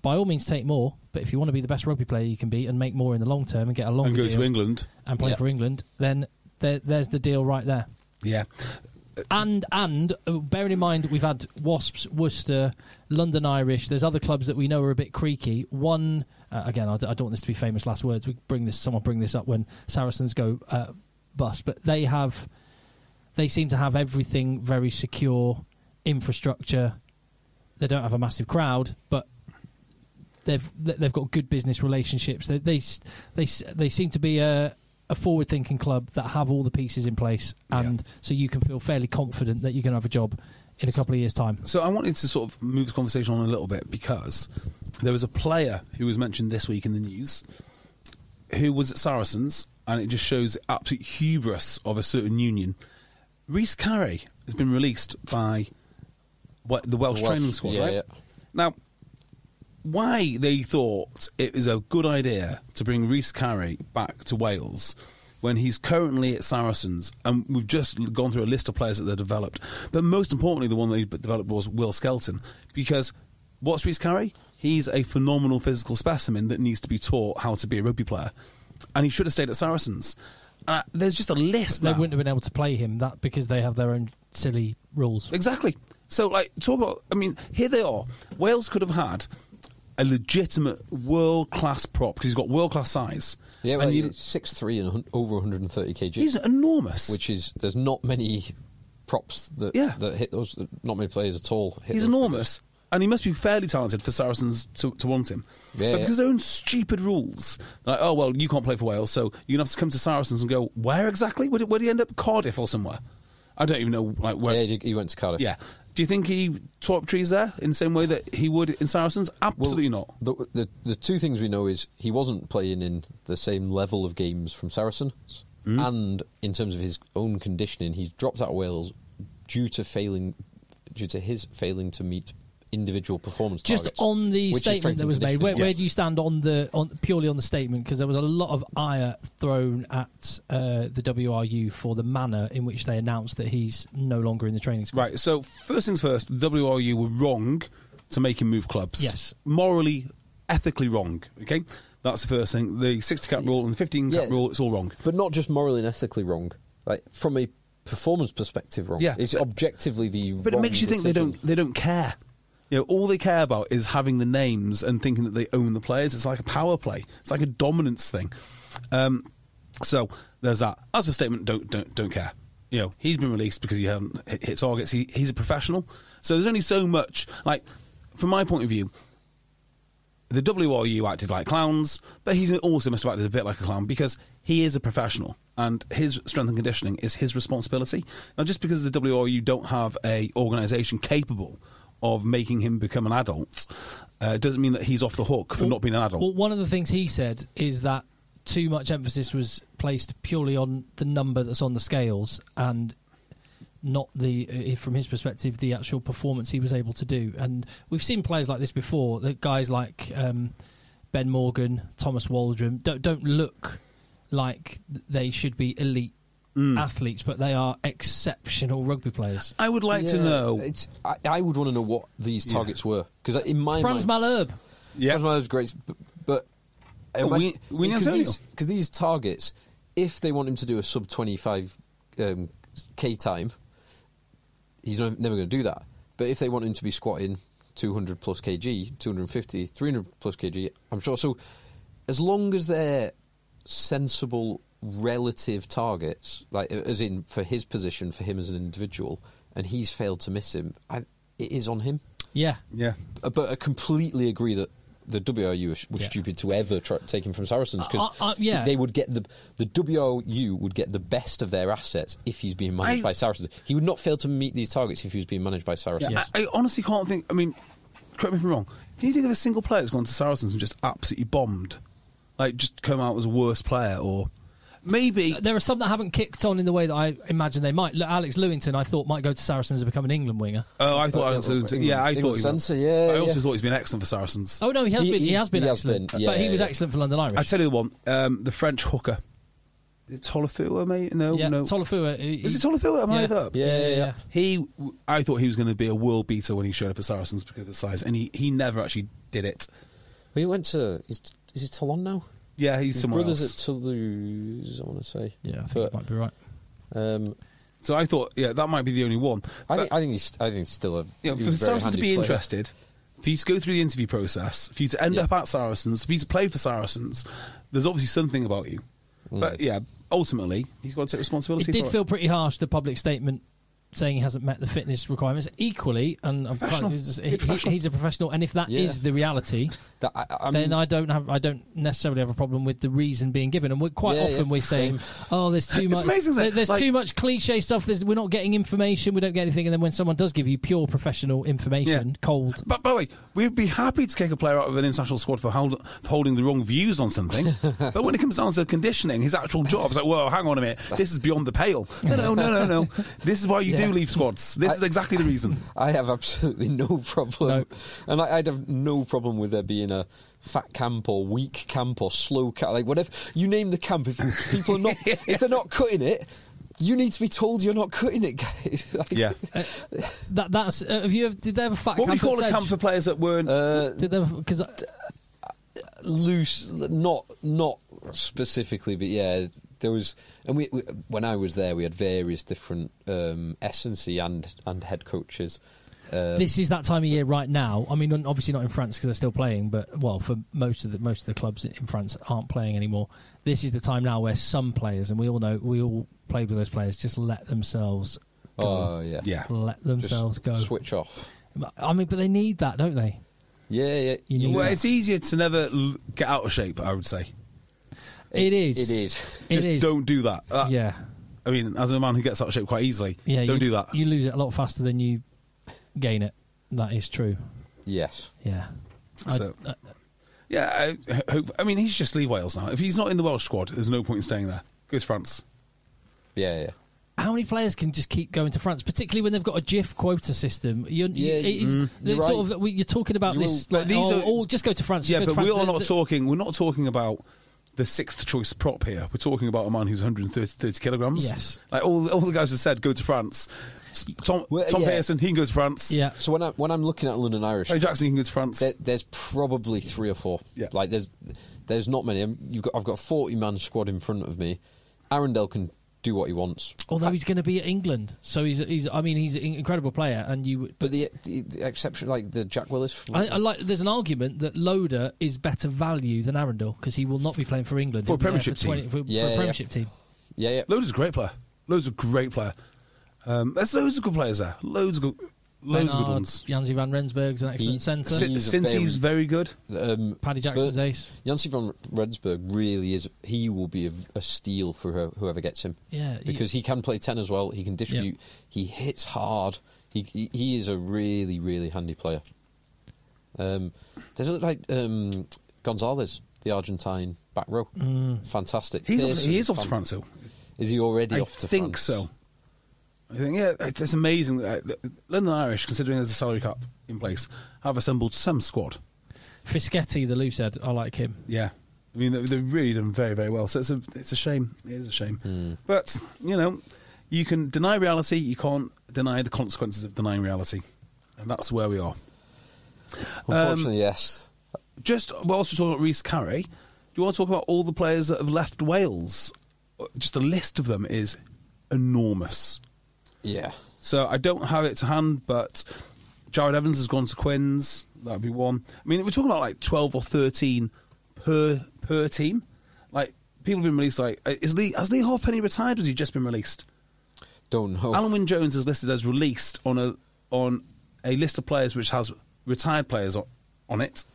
By all means, take more. But if you want to be the best rugby player you can be and make more in the long term and get a longer and go deal to England and play for England, then there's the deal right there." Yeah. And bearing in mind we've had Wasps, Worcester, London Irish. There's other clubs that we know are a bit creaky. One again, I don't want this to be famous last words. Someone bring this up when Saracens go bust, but they seem to have everything very secure, infrastructure. They don't have a massive crowd, but they've got good business relationships. They seem to be a forward-thinking club that have all the pieces in place, and so you can feel fairly confident that you're going to have a job in a couple of years' time. So I wanted to sort of move the conversation on a little bit, because there was a player who was mentioned this week in the news who was at Saracens, and it just shows the absolute hubris of a certain union. Rhys Carey has been released by the Welsh training squad, right? Yeah. Now, why they thought it was a good idea to bring Rhys Carey back to Wales when he's currently at Saracens, and we've just gone through a list of players that they developed, but most importantly the one they developed was Will Skelton, because what's Rhys Carey? He's a phenomenal physical specimen that needs to be taught how to be a rugby player, and he should have stayed at Saracens. There's just a list now. They wouldn't have been able to play him because they have their own silly rules. Exactly. So, like, talk about, I mean, here they are. Wales could have had a legitimate world-class prop because he's got world-class size. Yeah, well, he's 6'3" and over 130 kg. He's enormous. Which is, there's not many props that hit those, not many players at all. He's enormous. And he must be fairly talented for Saracens to want him. Yeah, but because their own stupid rules, like, oh, well, you can't play for Wales, so you're going to have to come to Saracens and go, where exactly? Where did he end up? Cardiff or somewhere? I don't even know. Like, where. Yeah, he went to Cardiff. Yeah. Do you think he tore up trees there in the same way that he would in Saracens? Absolutely not. The two things we know is he wasn't playing in the same level of games from Saracens, and in terms of his own conditioning, he's dropped out of Wales due to his failing to meet individual performance just targets. Just on the statement that was made, where do you stand purely on the statement? Because there was a lot of ire thrown at the WRU for the manner in which they announced that he's no longer in the training squad. Right, so first things first, the WRU were wrong to make him move clubs. Yes. Morally, ethically wrong, okay? That's the first thing. The 60 cap rule and the 15 cap rule, it's all wrong. But not just morally and ethically wrong. Like, from a performance perspective wrong. Yeah. It's objectively the But wrong it makes you think they don't care. You know, all they care about is having the names and thinking that they own the players. It's like a power play. It's like a dominance thing. So there's that. As for statement, don't care. You know, he's been released because he hasn't hit targets. He's a professional. So there's only so much. Like, from my point of view, the WRU acted like clowns, but he also must have acted a bit like a clown because he is a professional and his strength and conditioning is his responsibility. Now, just because the WRU don't have a organisation capable of making him become an adult doesn't mean that he's off the hook for not being an adult. Well, one of the things he said is that too much emphasis was placed purely on the number that's on the scales and not from his perspective, the actual performance he was able to do. And we've seen players like this before, that guys like Ben Morgan, Thomas Waldron don't look like they should be elite athletes, but they are exceptional rugby players. I would like to know. I would want to know what these targets were, because in my Franz Malherbe. Yeah, Franz Malherbe's great, but because these targets, if they want him to do a sub 25 K time, he's never going to do that. But if they want him to be squatting 200 plus kg, 250, 300 plus kg, I'm sure. So as long as they're sensible relative targets, like as in for his position, for him as an individual, and he's failed to miss him, it is on him. Yeah. But I completely agree that the WRU was stupid to ever take him from Saracens, because they would get the WRU would get the best of their assets if he's being managed by Saracens. He would not fail to meet these targets if he was being managed by Saracens. Yeah, I honestly can't think. I mean, correct me if I'm wrong. Can you think of a single player that's gone to Saracens and just absolutely bombed, like just come out as a worse player, or maybe there are some that haven't kicked on in the way that I imagine they might. Alex Lewington, I thought, might go to Saracens and become an England winger. Oh, I thought Alex Lewington. Yeah, I thought. I also thought he's been excellent for Saracens. Oh no, he has been excellent. But he was excellent for London Irish. I tell you the one, the French hooker. Tolofua, mate? No. Tolofua. Is it Tolofua? Am I right up? Yeah. I thought he was going to be a world beater when he showed up at Saracens because of his size, and he never actually did it. Well, he went to. Is it Toulon now? Yeah, he's somewhere else. His brothers at Toulouse, I want to say. Yeah, I think might be right. So I thought, that might be the only one. I think he's still a. For Saracens to be interested, for you to go through the interview process, for you to end up at Saracens, for you to play for Saracens, there's obviously something about you. But ultimately, he's got to take responsibility. It did feel pretty harsh, the public statement saying he hasn't met the fitness requirements. Equally, and he's a professional, and if that is the reality, then I don't necessarily have a problem with the reason being given. And quite often we're saying, there's too much. There's too much cliche stuff. We're not getting information. We don't get anything. And then when someone does give you pure professional information, cold. But by the way, we'd be happy to kick a player out of an international squad for holding the wrong views on something. But when it comes down to conditioning, his actual job is like, well, hang on a minute, this is beyond the pale. No. This is why you do leave squads. This is exactly the reason. I have absolutely no problem. No. And I'd have no problem with there being a fat camp or weak camp or slow camp, like whatever. You name the camp. If people are not, if they're not cutting it, you need to be told you're not cutting it, guys. That's. Did they have a fat camp? What would you call a camp for players that weren't? Did they? Because loose, not specifically, but yeah. There was, and we when I was there, we had various different S&C and head coaches. This is that time of year right now. I mean, obviously not in France because they're still playing, but for most of the clubs in France aren't playing anymore. This is the time now where some players, and we all played with those players, just let themselves go. Let themselves go. Switch off. I mean, but they need that, don't they? Yeah. It's easier to never get out of shape, I would say. It is. Just don't do that. Yeah. I mean, as a man who gets out of shape quite easily, don't do that. You lose it a lot faster than you gain it. That is true. Yes. Yeah. I hope. I mean, he's just leave Wales now. If he's not in the Welsh squad, there's no point in staying there. Go to France. Yeah. How many players can just keep going to France, particularly when they've got a GIF quota system? You're talking about this. Just go to France. Yeah, but we're not talking. We're not talking about the sixth choice prop here. We're talking about a man who's 130 kilograms. Yes, like all the guys have said, go to France. Tom Pearson, he can go to France. Yeah. So when I'm looking at London Irish, Harry Jackson, he can go to France. There's probably 3 or 4. Yeah. Like there's not many. I've got a 40-man squad in front of me. Arundel can do what he wants. Although he's going to be at England, so he's an incredible player, But the exception, like the Jack Willis, there's an argument that Loader is better value than Arundel because he will not be playing for England for a Premiership team. For a Premiership team. Yeah. Loader's a great player. There's loads of good players there. Loads of good ones. Janzi van Rensburg's an excellent centre. Cincy's very good. Paddy Jackson's ace. Janzi van Rensburg really is. He will be a steal for whoever gets him. Yeah, because he can play 10 as well. He can distribute. Yeah. He hits hard. He is a really, really handy player. There's like Gonzalez, the Argentine back row. Fantastic. He is off to France, though. Is he already off to France? I think so. I think, it's amazing. London Irish, considering there's a salary cap in place, have assembled some squad. Fischetti, the loose head, I like him. Yeah. I mean, they've really done very, very well. So it's a shame. It is a shame. But, you can deny reality, you can't deny the consequences of denying reality. And that's where we are. Unfortunately, yes. Just whilst we're talking about Rhys Carey, do you want to talk about all the players that have left Wales? Just a list of them is enormous. Yeah. So I don't have it to hand, but Jared Evans has gone to Quins. That would be one. I mean, we're talking about like 12 or 13 per team. Like, people have been released. Like, has Lee Halfpenny retired? Or has he just been released? Don't know. Alan Wynne-Jones is listed as released on a list of players which has retired players on it.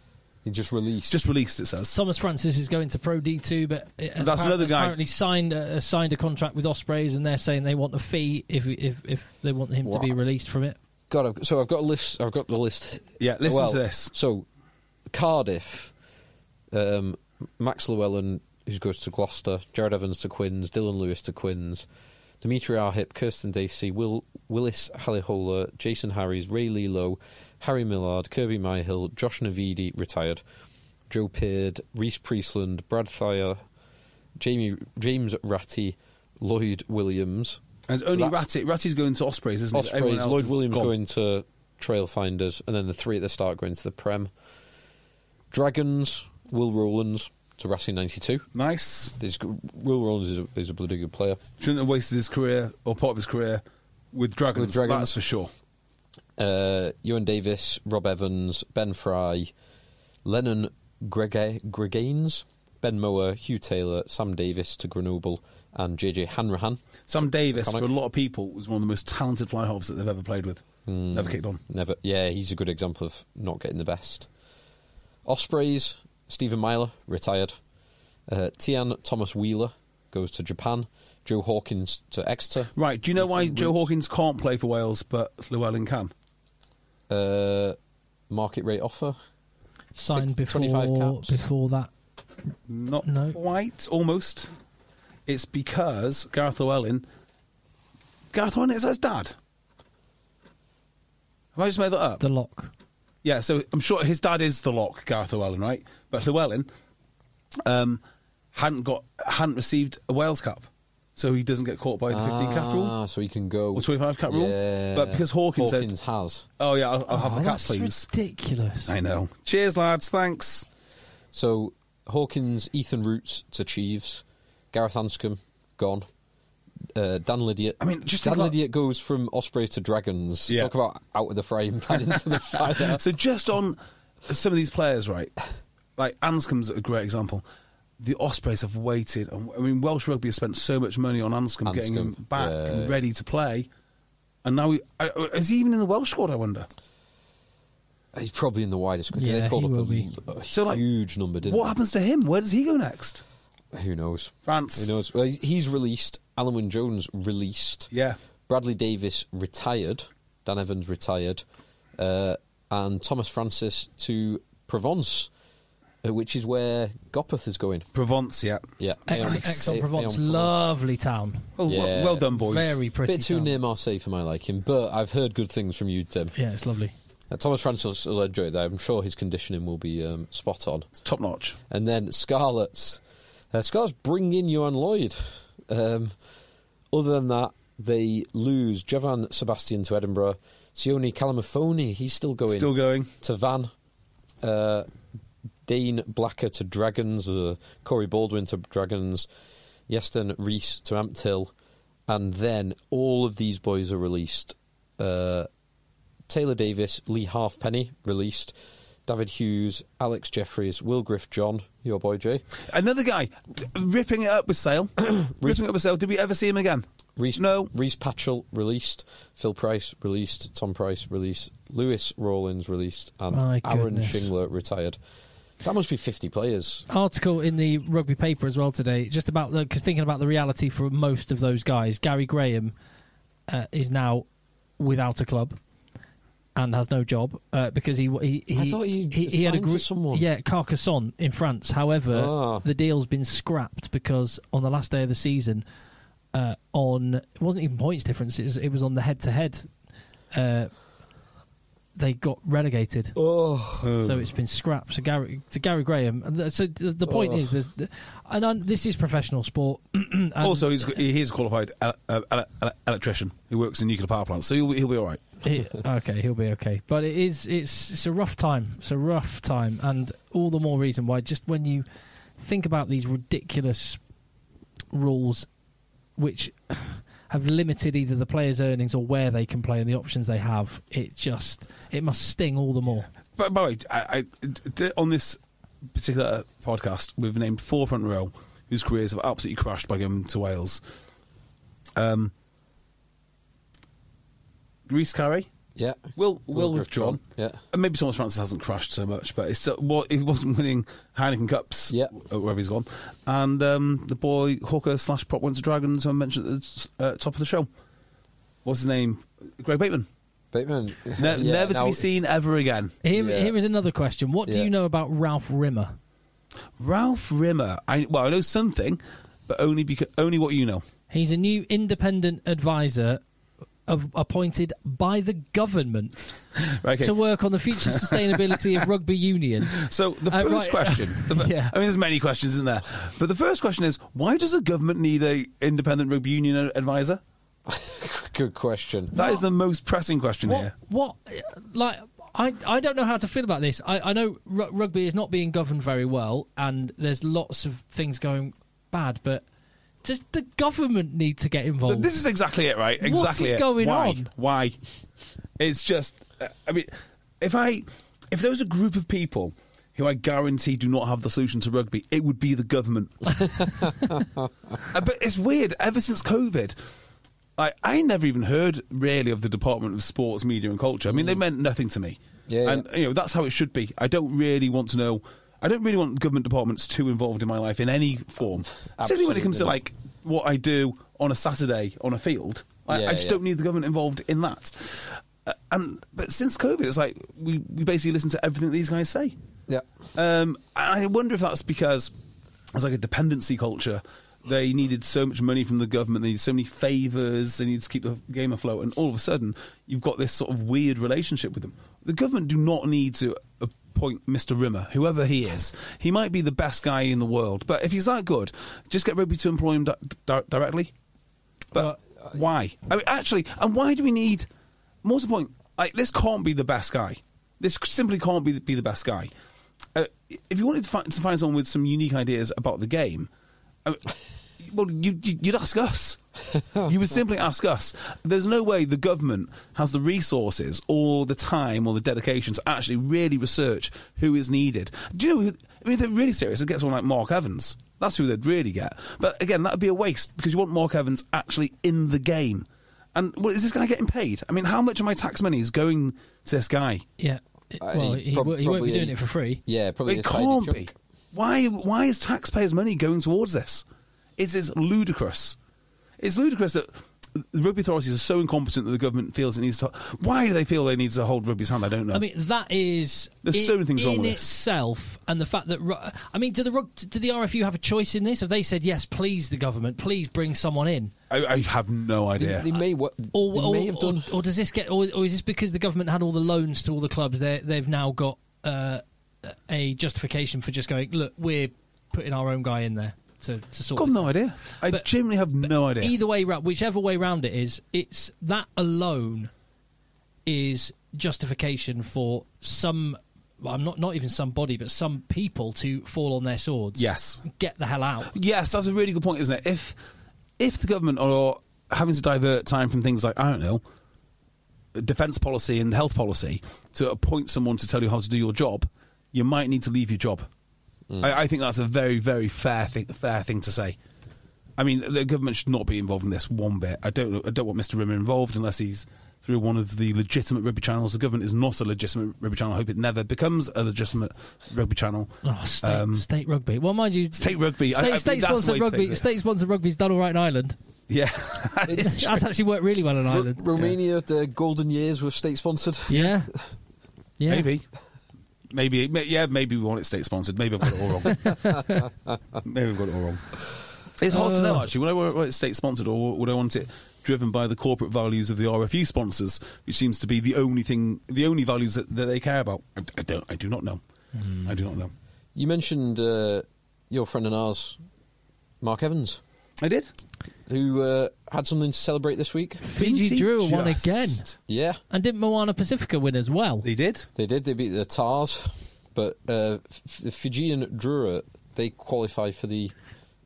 He just released. Just released, it says. Thomas Francis is going to Pro D2, but That's another guy. Apparently signed a contract with Ospreys, and they're saying they want a fee if they want him to be released from it. God, so I've got a list. I've got the list. Yeah, listen to this. So, Cardiff, Max Llewellyn, who goes to Gloucester, Jared Evans to Quins, Dylan Lewis to Quins, Dimitri Arhip, Kirsten Dacey, Willis Hallihola, Jason Harries, Ray Lilo, Harry Millard, Kirby Myhill, Josh Navidi, retired, Joe Peard, Reece Priestland, Brad Thayer, James Ratty, Lloyd Williams. And it's only Ratty. Ratty's going to Ospreys, isn't it? Ospreys, Lloyd Williams going to Trailfinders, and then the three at the start going to the Prem. Dragons, Will Rowlands to Racing 92. Nice. Will Rowlands is a bloody good player. Shouldn't have wasted his career, or part of his career, with Dragons. That's for sure. Ewan Davis, Rob Evans, Ben Fry, Lennon Gregaines, Ben Mower, Hugh Taylor, Sam Davis to Grenoble, and JJ Hanrahan. Sam Davis, for a lot of people, was one of the most talented fly halves that they've ever played with. Never kicked on. Never. Yeah, he's a good example of not getting the best. Ospreys, Stephen Myler, retired. Tian Thomas Wheeler goes to Japan. Joe Hawkins to Exeter. Right, do you know why Joe Hawkins can't play for Wales but Llewellyn can? Market rate offer. Signed 25 caps. before that. Not quite, almost. It's because Gareth Llewellyn, is that his dad? Have I just made that up? The lock. Yeah, so I'm sure his dad is the lock, Gareth Llewellyn, right? But Llewellyn hadn't received a Wales cap, so he doesn't get caught by the 15 cap rule. So he can go. Or 25 cap rule. Yeah. But because Hawkins has. Oh, yeah, I'll have the cap, that's please. Ridiculous. I know. Cheers, lads. Thanks. So Hawkins, Ethan Roots to Chiefs. Gareth Anscombe, gone. Dan Lydiot. I mean, just Dan Lydiot goes from Ospreys to Dragons. Yeah. Talk about out of the frame, back into the fire. So just on some of these players, right? Like Anscombe's a great example. The Ospreys have waited. I mean, Welsh Rugby has spent so much money on Anscombe getting him back and ready to play. And now, is he even in the Welsh squad, I wonder? He's probably in the widest squad. Yeah, they called he up will be. a huge number, didn't What happens to him? Where does he go next? Who knows? France. Who knows? Well, he's released. Alan Wynne-Jones released. Yeah. Bradley Davis retired. Dan Evans retired. And Thomas Francis to Provence, which is where Gopeth is going. Provence, yeah. Yeah. Aix-en-Provence, lovely town. Well done, boys. Very pretty. Bit too town. near Marseille for my liking, but I've heard good things from you, Tim. Yeah, it's lovely. Thomas Francis will enjoy that. I'm sure his conditioning will be spot on. It's top notch. And then Scarlets. Scarlets bring in Johan Lloyd. Other than that, they lose Javan Sebastian to Edinburgh. Sione Calamafoni, he's still going. Still going. To Van. Dane Blacker to Dragons. Corey Baldwin to Dragons. Yeston Rees to Ampthill. And then all of these boys are released. Taylor Davis, Lee Halfpenny, released. David Hughes, Alex Jeffries, Will Griff John, your boy Jay. Another guy ripping it up with Sale. Ripping it up with Sale. Did we ever see him again? No. Reece Patchell, released. Phil Price, released. Tom Price, released. Lewis Rawlins, released. And Aaron Shingler, retired. That must be 50 players. Article in the rugby paper as well today, just about because thinking about the reality for most of those guys. Gary Graham is now without a club and has no job because he I thought he had a group for someone. Yeah, Carcassonne in France. However, the deal's been scrapped because on the last day of the season, it wasn't even points difference. It was on the head-to-head. They got relegated, so it's been scrapped. So Gary Graham. So the point is, this is professional sport. Also, he's a qualified electrician who works in nuclear power plants, so he'll be all right. He'll be okay. But it's a rough time. It's a rough time, and all the more reason why. Just when you think about these ridiculous rules, which have limited either the players' earnings or where they can play and the options they have, it must sting all the more. But by the way, I on this particular podcast, we've named 4 front row whose careers have absolutely crashed by going to Wales. Reece Carey, Will withdrawn, and maybe Thomas Francis hasn't crashed so much, but it's still, he wasn't winning Heineken Cups, wherever he's gone. And the boy hooker / prop went to Dragons, who I mentioned at the top of the show. What's his name? Greg Bateman. Never to be seen ever again. Here is another question. What do you know about Ralph Rimmer? Ralph Rimmer. I know something, but only what you know. He's a new independent advisor appointed by the government to work on the future sustainability of rugby union. So the first question, I mean, there's many questions, isn't there? But the first question is, why does the government need a independent rugby union advisor? Good question. That is the most pressing question here. I don't know how to feel about this. I know rugby is not being governed very well, and there's lots of things going bad, but does the government need to get involved? This is exactly it, right? Exactly. What is going on? Why? It's just, I mean, if there was a group of people who I guarantee do not have the solution to rugby, it would be the government. But it's weird. Ever since COVID, I never even heard really of the Department of Sports, Media and Culture. I mean, they meant nothing to me. And that's how it should be. I don't really want to know. I don't really want government departments too involved in my life in any form. Particularly when it comes to like what I do on a Saturday on a field. I just don't need the government involved in that. But since COVID, it's like we basically listen to everything these guys say. Yeah. I wonder if that's because it's like a dependency culture. They needed so much money from the government, they needed so many favours, they needed to keep the game afloat, and all of a sudden you've got this sort of weird relationship with them. The government do not need to appoint Mr. Rimmer, whoever he is. He might be the best guy in the world, but if he's that good, just get Rugby to employ him directly. But why? I mean, actually, and why do we need... More to the point, this can't be the best guy. This simply can't be the best guy. If you wanted to find someone with some unique ideas about the game... well, you'd ask us. You would simply ask us. There's no way the government has the resources or the time or the dedication to actually really research who is needed. Do you know, if they're really serious, they'd get someone like Mark Evans. That's who they'd really get. But again, that would be a waste because you want Mark Evans actually in the game. And is this guy getting paid? I mean, how much of my tax money is going to this guy? Yeah. Well, he won't be doing it for free. Yeah, probably. It can't be. Why is taxpayers' money going towards this? It is ludicrous. It's ludicrous that the rugby authorities are so incompetent that the government feels it needs to... Why do they feel they need to hold rugby's hand? I don't know. I mean, that is... There's so many things wrong with itself, and the fact that... I mean, do the RFU have a choice in this? Have they said, yes, please, the government, please bring someone in? I have no idea. They may have done... Or does this get... Or is this because the government had all the loans to all the clubs, they've now got a justification for just going, look, we're putting our own guy in there? To sort I've got no idea. I genuinely have no idea. Either way, whichever way round it is, it's that alone is justification for some. Well, not even somebody, but some people to fall on their swords. Yes, get the hell out. Yes, that's a really good point, isn't it? If the government are having to divert time from things like, I don't know, defence policy and health policy to appoint someone to tell you how to do your job, you might need to leave your job. I think that's a very, very fair thing to say. I mean, the government should not be involved in this one bit. I don't want Mr. Rimmer involved unless he's through one of the legitimate rugby channels. The government is not a legitimate rugby channel. I hope it never becomes a legitimate rugby channel. State rugby. Well, mind you, state rugby. State-sponsored rugby. State-sponsored rugby's done all right in Ireland. Yeah, that's actually worked really well in Ireland. Romania, the golden years were state-sponsored. Yeah. Maybe we want it state-sponsored. Maybe I've got it all wrong. It's hard to know, actually. Would I want it state-sponsored or would I want it driven by the corporate values of the RFU sponsors, which seems to be the only values that they care about? I do not know. I do not know. You mentioned your friend and ours, Mark Evans. I did. Who had something to celebrate this week. Fiji drew won again. Yeah. And didn't Moana Pacifica win as well? They did. They beat the Tars. But the Fijian Drua, they qualified for the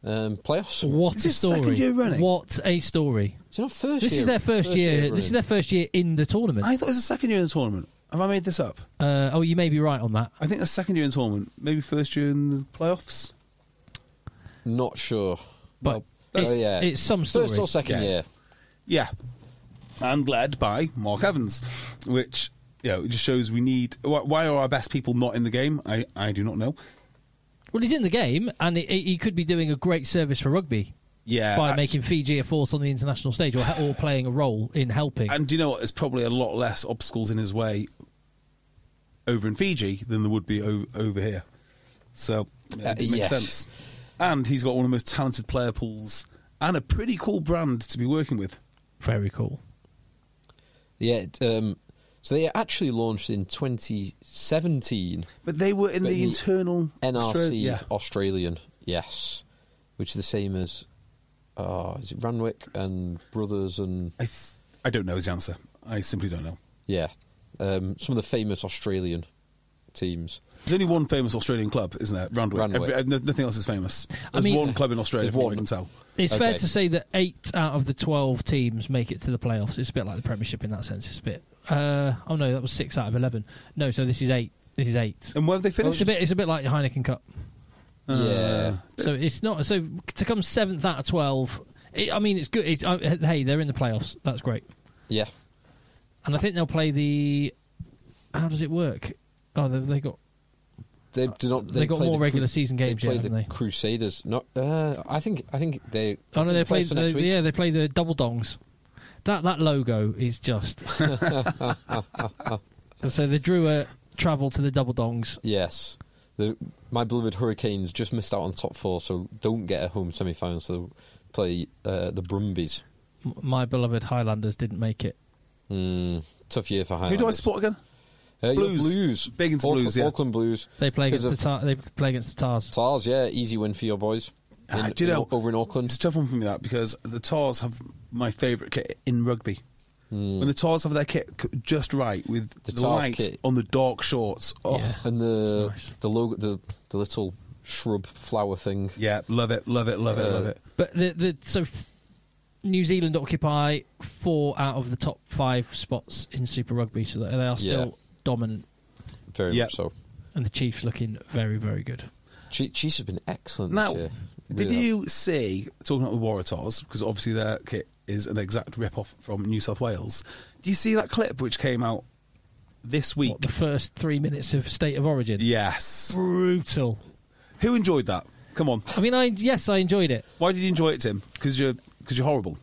Playoffs. What Is a this story! second year running? What a story! It's not first This year. is their first year. This is their first year in the tournament. I thought it was the second year in the tournament. Have I made this up? Oh, you may be right on that. I think the second year in the tournament, maybe first year in the playoffs. Not sure. But Well, it's some story. First or second year. Yeah, and led by Mark Evans, which it just shows we need. Why are our best people not in the game? I do not know. Well, he's in the game, and he could be doing a great service for rugby. Yeah, by making Fiji a force on the international stage, or playing a role in helping. And do you know what? There's probably a lot less obstacles in his way over in Fiji than there would be over here. So it makes sense. And he's got one of the most talented player pools and a pretty cool brand to be working with. Very cool. Yeah. So they actually launched in 2017. But they were in the internal NRC Australian, yes, which is the same as. Is it Ranwick and Brothers and... I don't know his answer. I simply don't know. Yeah. Some of the famous Australian teams. There's only one famous Australian club, isn't there? Randwick. Nothing else is famous. There's one club in Australia, from what I can tell. It's fair to say that 8 out of the 12 teams make it to the playoffs. It's a bit like the Premiership in that sense. It's a bit... oh, no, that was 6 out of 11. No, so this is 8. This is 8. And where have they finished? It's a bit like the Heineken Cup. Yeah. So it's not... So to come 7th out of 12... it's good. Hey, they're in the playoffs. That's great. Yeah. And I think they'll play the... How does it work? Oh, they got... They got more regular season games. They play haven't they? Crusaders. No, I think they. Oh no, they play. next week. Yeah, they play the Double Dongs. That logo is just. So the Drua travel to the Double Dongs. Yes, my beloved Hurricanes just missed out on the top 4, so don't get a home semi-final. So they'll play the Brumbies. My beloved Highlanders didn't make it. Tough year for Highlanders. Who do I support again? Blues. Big into Blues, yeah. Auckland Blues. They play against the Tars. Tars, yeah, easy win for your boys. Over in Auckland. It's a tough one for me, that, because the Tars have my favourite kit in rugby. When the Tars have their kit just right, with the light kit on the dark shorts, and the logo, the little shrub flower thing. Yeah, love it. But so New Zealand occupy 4 out of the top 5 spots in Super Rugby, so they are still dominant. Very much so. And the Chiefs looking very, very good. Chiefs have been excellent now, this year. Did you see, talking about the Waratahs, because obviously their kit is an exact rip-off from New South Wales, do you see that clip which came out this week? What, the first 3 minutes of State of Origin? Yes. Brutal. Who enjoyed that? Come on. I mean, I enjoyed it. Why did you enjoy it, Tim? Because you're horrible?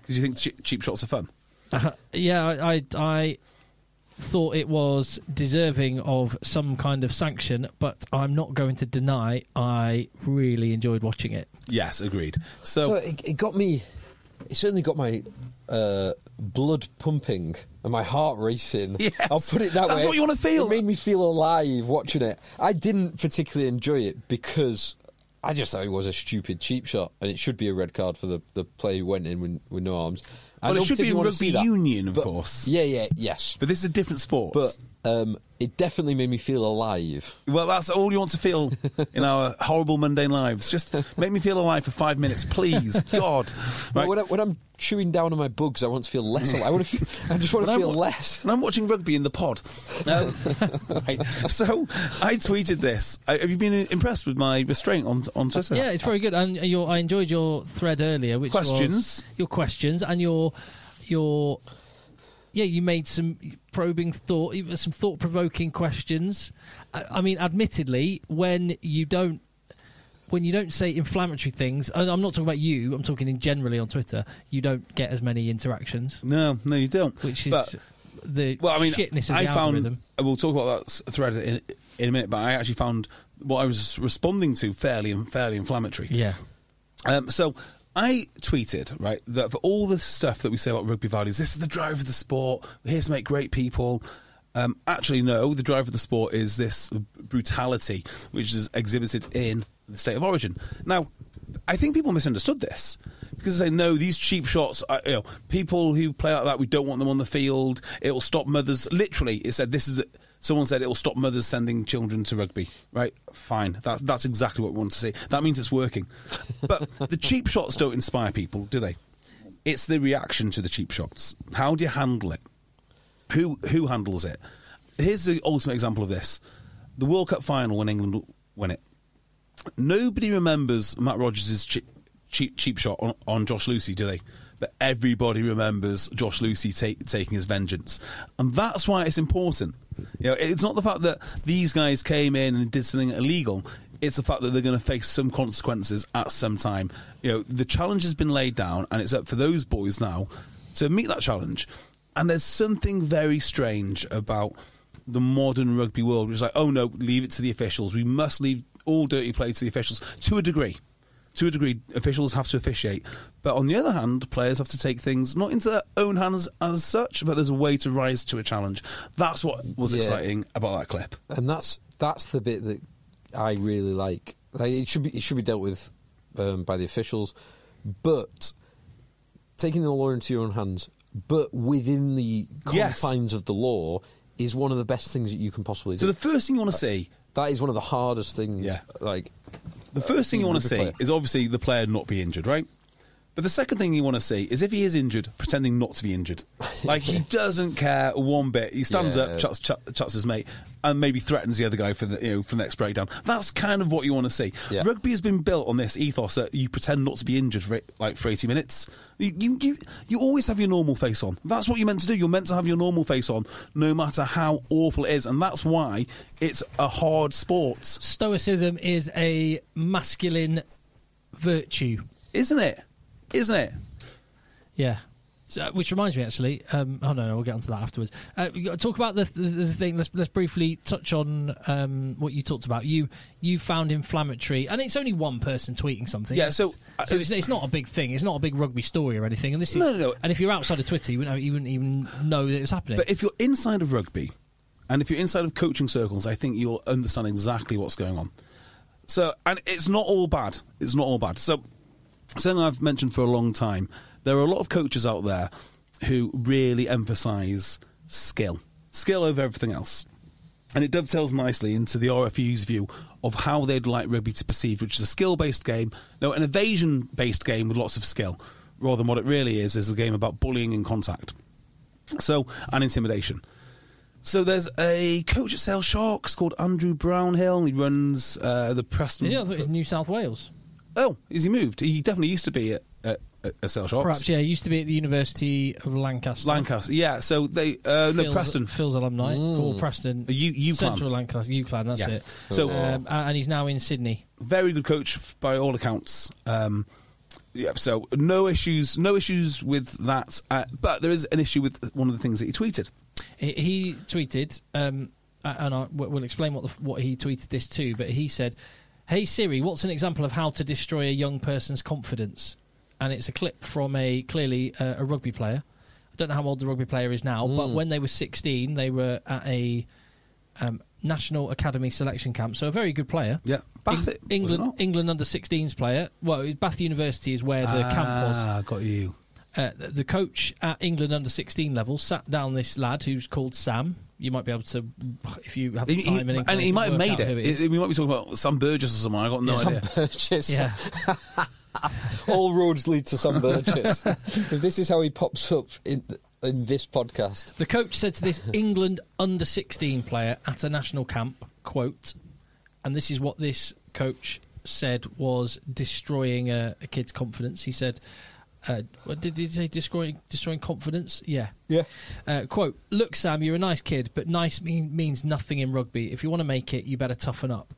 Because you think cheap shots are fun? I thought it was deserving of some kind of sanction, but I'm not going to deny I really enjoyed watching it. Yes, agreed. So it got me. It certainly got my blood pumping and my heart racing. Yes, I'll put it that way. That's what you want to feel. It made me feel alive watching it. I didn't particularly enjoy it because I just thought it was a stupid cheap shot, and it should be a red card for the player who went in with no arms. Well, it should be rugby union, of course. Yes. But this is a different sport. But it definitely made me feel alive. Well, that's all you want to feel in our horrible, mundane lives. Just make me feel alive for 5 minutes, please. God. Right. When I'm chewing down on my bugs, I want to feel less alive. I just want to feel less. And I'm watching rugby in the pod. Right. So I tweeted this. Have you been impressed with my restraint on Twitter? Yeah, it's very good. And I enjoyed your thread earlier, which was your questions and your you made some probing thought, even some thought-provoking questions. I mean, admittedly, when you don't say inflammatory things, and I'm not talking about you, I'm talking generally on Twitter, you don't get as many interactions. No, you don't. Which is shitness of the algorithm. We'll talk about that thread in a minute, but I actually found what I was responding to fairly inflammatory. Yeah. So I tweeted, right, that for all the stuff that we say about rugby values, this is the drive of the sport, we're here to make great people. Actually, no, the drive of the sport is this brutality which is exhibited in the State of Origin. Now, I think people misunderstood this because they say, no, these cheap shots, people who play like that, we don't want them on the field, it'll stop mothers. Literally, it said this is Someone said it will stop mothers sending children to rugby. Right? Fine. That's exactly what we want to see. That means it's working. But the cheap shots don't inspire people, do they? It's the reaction to the cheap shots. How do you handle it? Who handles it? Here's the ultimate example of this. The World Cup final when England win it. Nobody remembers Matt Rogers' cheap shot on Josh Lucy, do they? But everybody remembers Josh Lucy taking his vengeance. And that's why it's important. It's not the fact that these guys came in and did something illegal. It's the fact that they're going to face some consequences at some time. The challenge has been laid down, and it's up for those boys now to meet that challenge. And there's something very strange about the modern rugby world, which is like, oh no, leave it to the officials. We must leave all dirty play to the officials to a degree. To a degree, officials have to officiate. But on the other hand, players have to take things not into their own hands as such, but there's a way to rise to a challenge. That's what was exciting about that clip. And that's the bit that I really like. It should be dealt with by the officials, but taking the law into your own hands, but within the confines of the law, is one of the best things that you can possibly do. So the first thing you want to see... That is one of the hardest things. Yeah. The first thing you want to see is obviously the player not be injured, right? But the second thing you want to see is if he is injured, pretending not to be injured. Like, he doesn't care one bit. He stands up, chats his mate, and maybe threatens the other guy for the next breakdown. That's kind of what you want to see. Yeah. Rugby has been built on this ethos that you pretend not to be injured for 80 minutes. You always have your normal face on. That's what you're meant to do. You're meant to have your normal face on, no matter how awful it is. And that's why it's a hard sport. Stoicism is a masculine virtue. Isn't it? Yeah. So, which reminds me, actually. We'll get onto that afterwards. We got to talk about the thing. Let's briefly touch on what you talked about. You found inflammatory, and it's only one person tweeting something. Yeah. So it's not a big thing. It's not a big rugby story or anything. And this is no. And if you're outside of Twitter, you wouldn't even know that it was happening. But if you're inside of rugby, and if you're inside of coaching circles, I think you'll understand exactly what's going on. So, and it's not all bad. So, something I've mentioned for a long time, there are a lot of coaches out there who really emphasise skill over everything else. And it dovetails nicely into the RFU's view of how they'd like rugby to perceive, which is a skill-based game, an evasion-based game with lots of skill, rather than what it really is a game about bullying and contact. And intimidation. So there's a coach at Sale Sharks called Andrew Brownhill. He runs the Preston... Yeah, I thought it was New South Wales. Oh, has he moved? He definitely used to be at Sale Sharks. Perhaps, yeah. He used to be at the University of Lancaster. Yeah. So they... Preston. Phil's alumni. Or Preston. UCLan. Central Lancaster. UCLan, that's it. So, and he's now in Sydney. Very good coach by all accounts. So no issues with that. But there is an issue with one of the things that he tweeted. He tweeted, and we'll explain what he tweeted this to, but he said... Hey Siri, what's an example of how to destroy a young person's confidence? And it's a clip from clearly a rugby player. I don't know how old the rugby player is now, but when they were 16, they were at a National Academy selection camp. So a very good player. Yeah, Bath. England under 16s player. Well, Bath University is where the camp was. Ah, got you. The coach at England under 16 level sat down this lad who's called Sam. You might be able to, if you have the time and he might have made it. We might be talking about Sam Burgess or someone. I got no idea. Sam Burgess. Yeah. All roads lead to Sam Burgess. If this is how he pops up in this podcast. The coach said to this England under 16 player at a national camp, quote, and this is what this coach said was destroying a kid's confidence. He said... did he say destroying confidence? Yeah. Quote, look, Sam, you're a nice kid, but nice means nothing in rugby. If you want to make it, you better toughen up.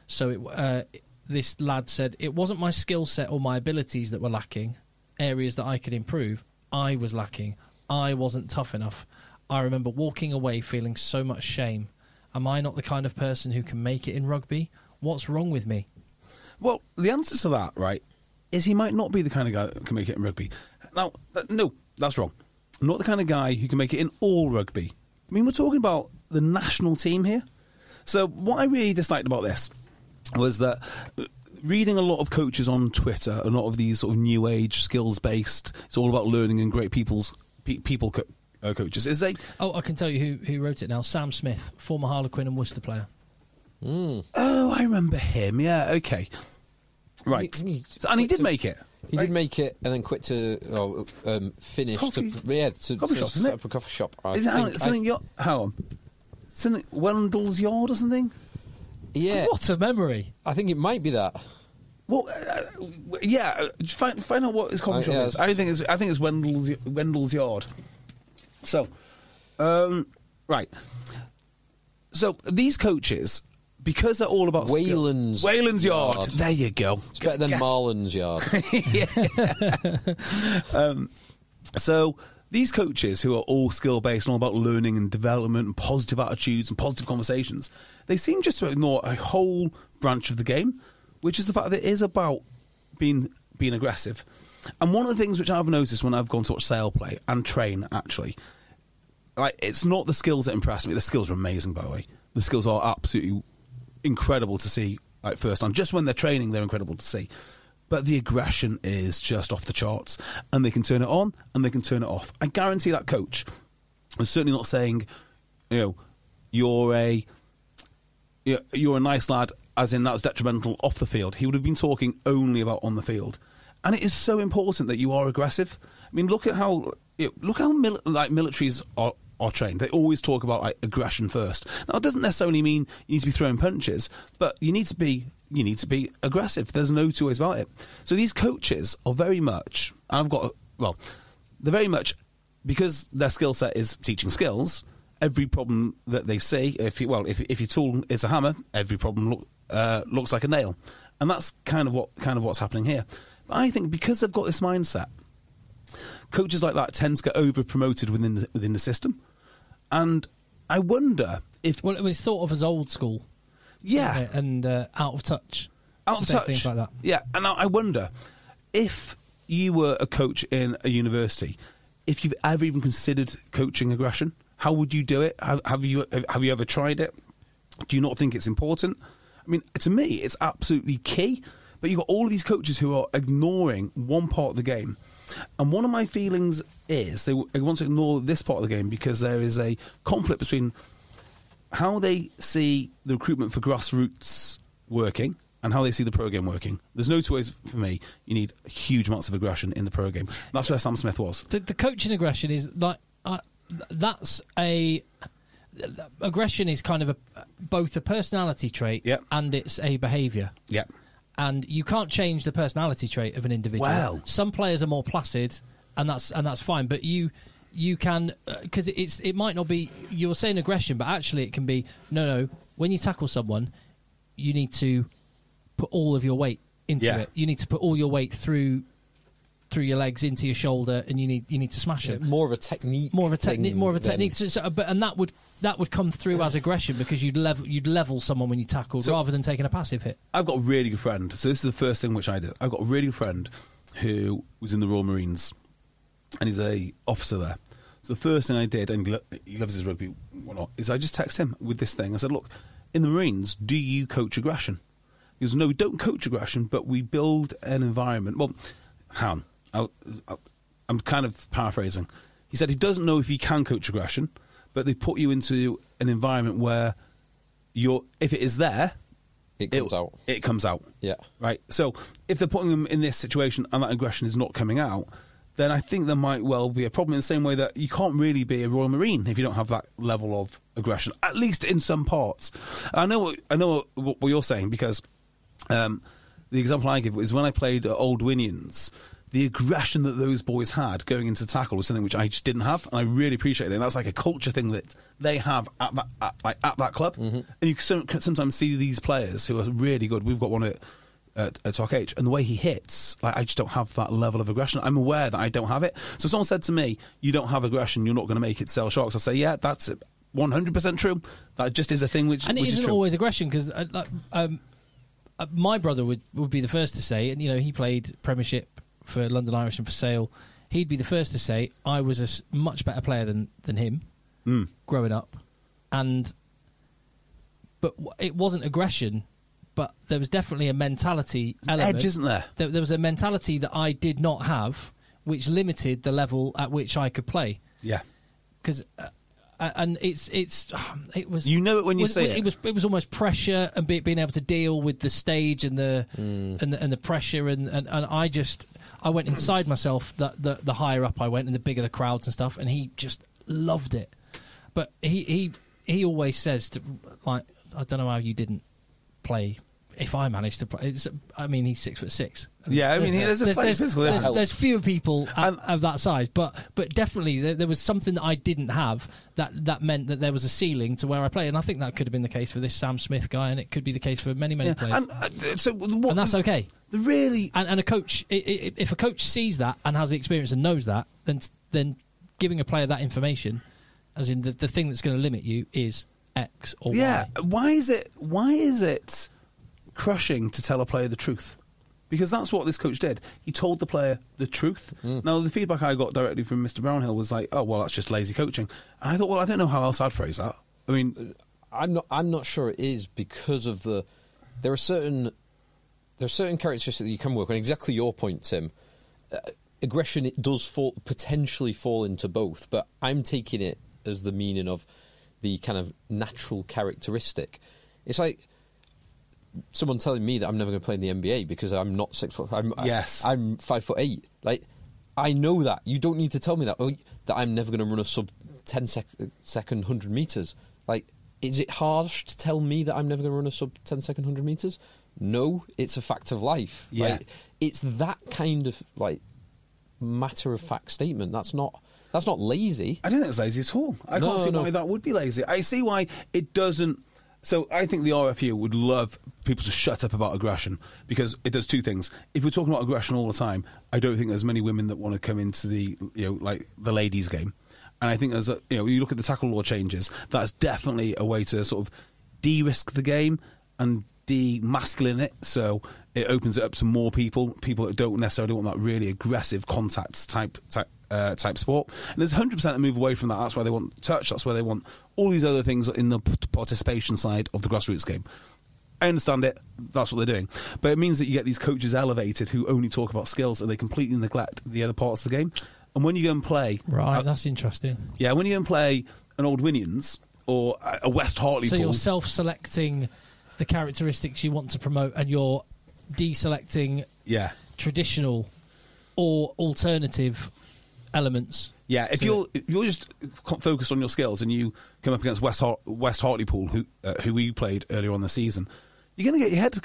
So this lad said, it wasn't my skill set or my abilities that were lacking, areas that I could improve. I was lacking. I wasn't tough enough. I remember walking away feeling so much shame. Am I not the kind of person who can make it in rugby? What's wrong with me? Well, the answer to that, right, is he might not be the kind of guy that can make it in rugby. Now, no, that's wrong. Not the kind of guy who can make it in all rugby. I mean, we're talking about the national team here. So what I really disliked about this was that reading a lot of coaches on Twitter, a lot of these sort of new age skills-based, it's all about learning and great people coaches is they. Oh, I can tell you who wrote it now. Sam Smith, former Harlequin and Worcester player. Mm. Oh, I remember him. Yeah, okay. Right. And he did make it. He did make it and then quit to finish. Coffee shop, isn't set it? up a coffee shop. Is it something? How on? Something Wendell's Yard or something? Yeah. What a memory! I think it might be that. Well, yeah. Find out what his coffee shop is. I think it's Wendell's Yard. So, right. So these coaches, because they're all about Wayland's Yard. There you go. It's better than Marland's Yard. So these coaches who are all skill-based and all about learning and development and positive attitudes and positive conversations, they seem just to ignore a whole branch of the game, which is the fact that it is about being aggressive. And one of the things which I've noticed when I've gone to watch Sale play and train, actually, like, it's not the skills that impress me. The skills are amazing, by the way. The skills are absolutely incredible to see, like, firsthand. Just when they're training, they're incredible to see. But the aggression is just off the charts. And they can turn it on and they can turn it off. I guarantee that coach is certainly not saying, you're a nice lad, as in that's detrimental off the field. He would have been talking only about on the field. And it is so important that you are aggressive. I mean, look how militaries are trained. They always talk about, like, aggression first. Now, it doesn't necessarily mean you need to be throwing punches, but you need to be aggressive. There's no two ways about it. So these coaches are very much, they're very much, because their skill set is teaching skills. Every problem that they see, if your tool is a hammer, every problem looks like a nail, and that's kind of what's happening here. But I think because they've got this mindset, coaches like that tend to get over promoted within the system, and I wonder if it's thought of as old school, yeah, and out of touch, things like that. Yeah, and I wonder if you were a coach in a university, if you've ever even considered coaching aggression. How would you do it? Have you ever tried it? Do you not think it's important? I mean, to me, it's absolutely key. But you've got all of these coaches who are ignoring one part of the game. And one of my feelings is they want to ignore this part of the game because there is a conflict between how they see the recruitment for grassroots working and how they see the pro game working. There's no two ways for me. You need huge amounts of aggression in the pro game. That's where Sam Smith was. The coaching aggression is like... aggression is kind of both a personality trait and it's a behaviour. Yeah. And you can't change the personality trait of an individual. Well, some players are more placid, and that's fine. But you can, because it might not be, you're saying aggression, but actually it can be no. When you tackle someone, you need to put all of your weight into it. You need to put all your weight through your legs into your shoulder, and you need to smash it. More of a technique. More of a technique. And that would come through as aggression because you'd level someone when you tackled rather than taking a passive hit. I've got a really good friend. So this is the first thing which I did. I've got a really good friend who was in the Royal Marines, and he's a officer there. So the first thing I did, and he loves his rugby, whatnot, is I just text him with this thing. I said, "Look, in the Marines, do you coach aggression?" He goes, "No, we don't coach aggression, but we build an environment." Well, hang on. I'm kind of paraphrasing. He said he doesn't know if you can coach aggression, but they put you into an environment where if it is there, it comes out. It comes out. Yeah. Right? So if they're putting them in this situation and that aggression is not coming out, then I think there might well be a problem in the same way that you can't really be a Royal Marine if you don't have that level of aggression, at least in some parts. I know what you're saying, because the example I give is when I played at Old Winions, the aggression that those boys had going into tackle was something which I just didn't have, and I really appreciate it. And that's like a culture thing that they have at that club. Mm-hmm. And you can sometimes see these players who are really good. We've got one at Talk H, and the way he hits, like, I just don't have that level of aggression. I'm aware that I don't have it. So if someone said to me, "You don't have aggression, you're not going to make it sell sharks," I say, "Yeah, that's 100% true. That just is a thing which." And it isn't always aggression, because my brother would be the first to say, and he played Premiership for London Irish and for Sale. He'd be the first to say I was a much better player than him growing up, but it wasn't aggression, but there was definitely a mentality element. Edge, isn't there? There was a mentality that I did not have, which limited the level at which I could play. Yeah. because. And it was you know it when you say it. It was almost pressure and being able to deal with the stage and the and the pressure and I went inside myself. The higher up I went and the bigger the crowds and stuff, and he just loved it. But he always says to, like, I don't know how you didn't play. If I managed to play, he's 6'6". Yeah, I mean, there's a slight physical. There's fewer people of that size, but definitely there was something that I didn't have that meant that there was a ceiling to where I play, and I think that could have been the case for this Sam Smith guy, and it could be the case for many players. And that's okay. And a coach, if a coach sees that and has the experience and knows that, then giving a player that information, as in the thing that's going to limit you, is X or Y. Yeah, why is it crushing to tell a player the truth? Because that's what this coach did. He told the player the truth. Now, the feedback I got directly from Mr. Brownhill was like, "Oh, well, that's just lazy coaching." And I thought, well, I don't know how else I'd phrase that. I mean, I'm not sure it is, because of there are certain characteristics that you can work on. Exactly your point, Tim. Aggression, it does potentially fall into both, but I'm taking it as the meaning of the kind of natural characteristic. It's like someone telling me that I'm never going to play in the NBA because I'm not 6 foot. I'm 5'8". Like, I know that. You don't need to tell me that. That I'm never going to run a sub 10 second 100 meters. Like, is it harsh to tell me that I'm never going to run a sub 10 second 100 meters? No, it's a fact of life. Yeah, like, it's that kind of like matter of fact statement. That's not lazy. I don't think it's lazy at all. I can't see why that would be lazy. I see why it doesn't. So I think the RFU would love people to shut up about aggression, because it does two things. If we're talking about aggression all the time, I don't think there's many women that want to come into the the ladies' game. And I think there's you look at the tackle law changes, that's definitely a way to sort of de-risk the game and de-masculine it, so it opens it up to more people that don't necessarily want that really aggressive contact type sport. And there's 100% a move away from that. That's why they want touch, that's why they want all these other things in the participation side of the grassroots game. I understand it, that's what they're doing, but it means that you get these coaches elevated who only talk about skills and they completely neglect the other parts of the game. And when you go and play, right, that's interesting. Yeah, when you go and play an Old Winions or a West Hartlepool, so you're self-selecting the characteristics you want to promote, and you're deselecting traditional or alternative elements. Yeah, if you're just focused on your skills and you come up against West Hartlepool, who we played earlier on the season, you're going to get your head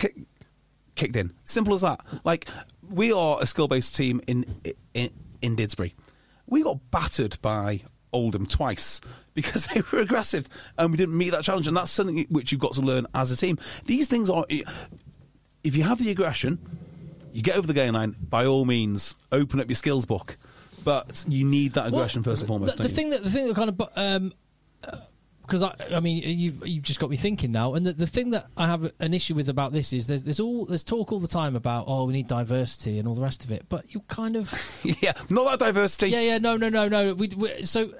kicked in. Simple as that. Like, we are a skill-based team in Didsbury. We got battered by Oldham twice because they were aggressive and we didn't meet that challenge, and that's something which you've got to learn as a team. These things are, if you have the aggression, you get over the game line, by all means open up your skills book, but you need that aggression first and foremost. The thing that kind of because I mean you've just got me thinking now, and the thing that I have an issue with about this is there's talk all the time about, oh, we need diversity and all the rest of it, but you kind of not that diversity. No. So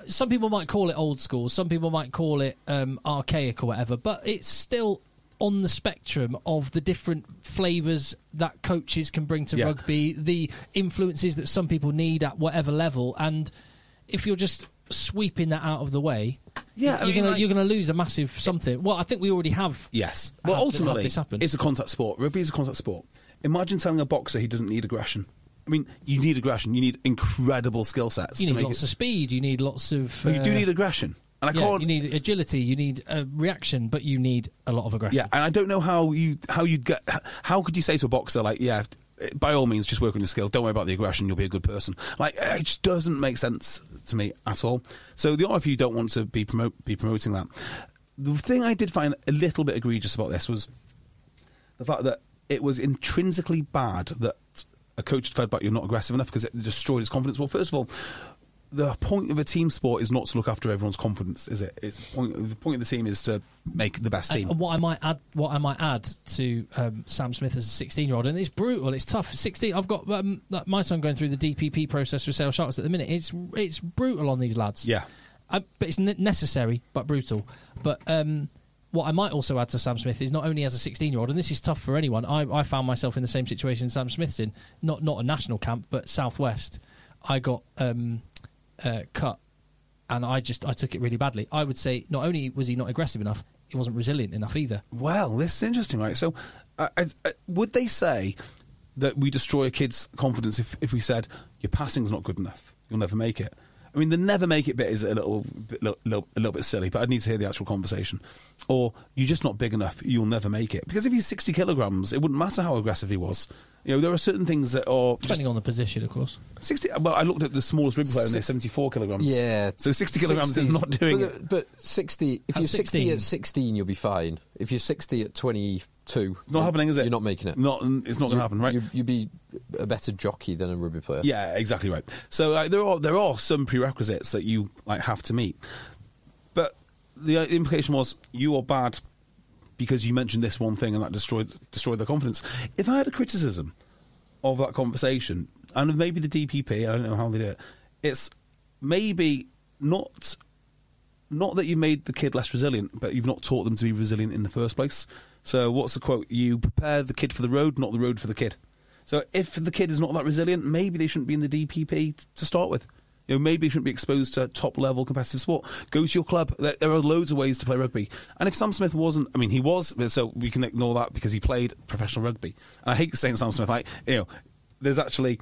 some people might call it old school, some people might call it archaic or whatever, but it's still on the spectrum of the different flavours that coaches can bring to rugby, the influences that some people need at whatever level, and if you're just sweeping that out of the way, you're going to lose a massive something. Well, I think we already have. Yes. Well, ultimately, this happen. It's a contact sport. Rugby is a contact sport. Imagine telling a boxer he doesn't need aggression. I mean, you need aggression. You need incredible skill sets. You need lots of speed. You need lots of. But you do need aggression. And I can't. You need agility. You need reaction, but you need a lot of aggression. Yeah, and I don't know how could you say to a boxer, like, by all means, just work on your skill. Don't worry about the aggression. You'll be a good person. Like, it just doesn't make sense to me at all. So the RFU don't want to be promoting that. The thing I did find a little bit egregious about this was the fact that it was intrinsically bad that a coach had fed back you're not aggressive enough because it destroyed his confidence. Well, first of all, the point of a team sport is not to look after everyone's confidence, is it? The point of the team is to make the best team. And what I might add to Sam Smith as a 16-year-old, and it's brutal, it's tough. 16, I've got my son going through the DPP process with Sale Sharks at the minute. It's brutal on these lads. Yeah, but it's necessary, but brutal. But what I might also add to Sam Smith is not only as a 16-year-old, and this is tough for anyone. I found myself in the same situation Sam Smith's in, not a national camp, but Southwest. I got cut, and I took it really badly. I would say not only was he not aggressive enough, he wasn't resilient enough either. Well, this is interesting, right? So, would they say that we destroy a kid's confidence if we said your passing's not good enough, you'll never make it? I mean, the never make it bit is a little bit silly, but I'd need to hear the actual conversation. Or you're just not big enough, you'll never make it. Because if he's 60 kilograms, it wouldn't matter how aggressive he was. You know, there are certain things that are... Depending on the position, of course. 60. Well, I looked at the smallest rugby player and they're 74 kilograms. Yeah. So 60 kilograms is not doing it. But 60, if you're 60 at 16, you'll be fine. If you're 60 at 22... Not happening, is it? You're not making it. It's not going to happen, right? You'd be a better jockey than a rugby player. Yeah, exactly right. So there are some prerequisites that you have to meet. But the implication was you are bad because you mentioned this one thing and that destroyed their confidence. If I had a criticism of that conversation, and maybe the DPP, I don't know how they do it, it's maybe not that you made the kid less resilient, but you've not taught them to be resilient in the first place. So what's the quote? You prepare the kid for the road, not the road for the kid. So if the kid is not that resilient, maybe they shouldn't be in the DPP to start with. You know, maybe they shouldn't be exposed to top-level competitive sport. Go to your club. There are loads of ways to play rugby. And if Sam Smith wasn't... I mean, he was, so we can ignore that because he played professional rugby. And I hate saying Sam Smith, there's actually...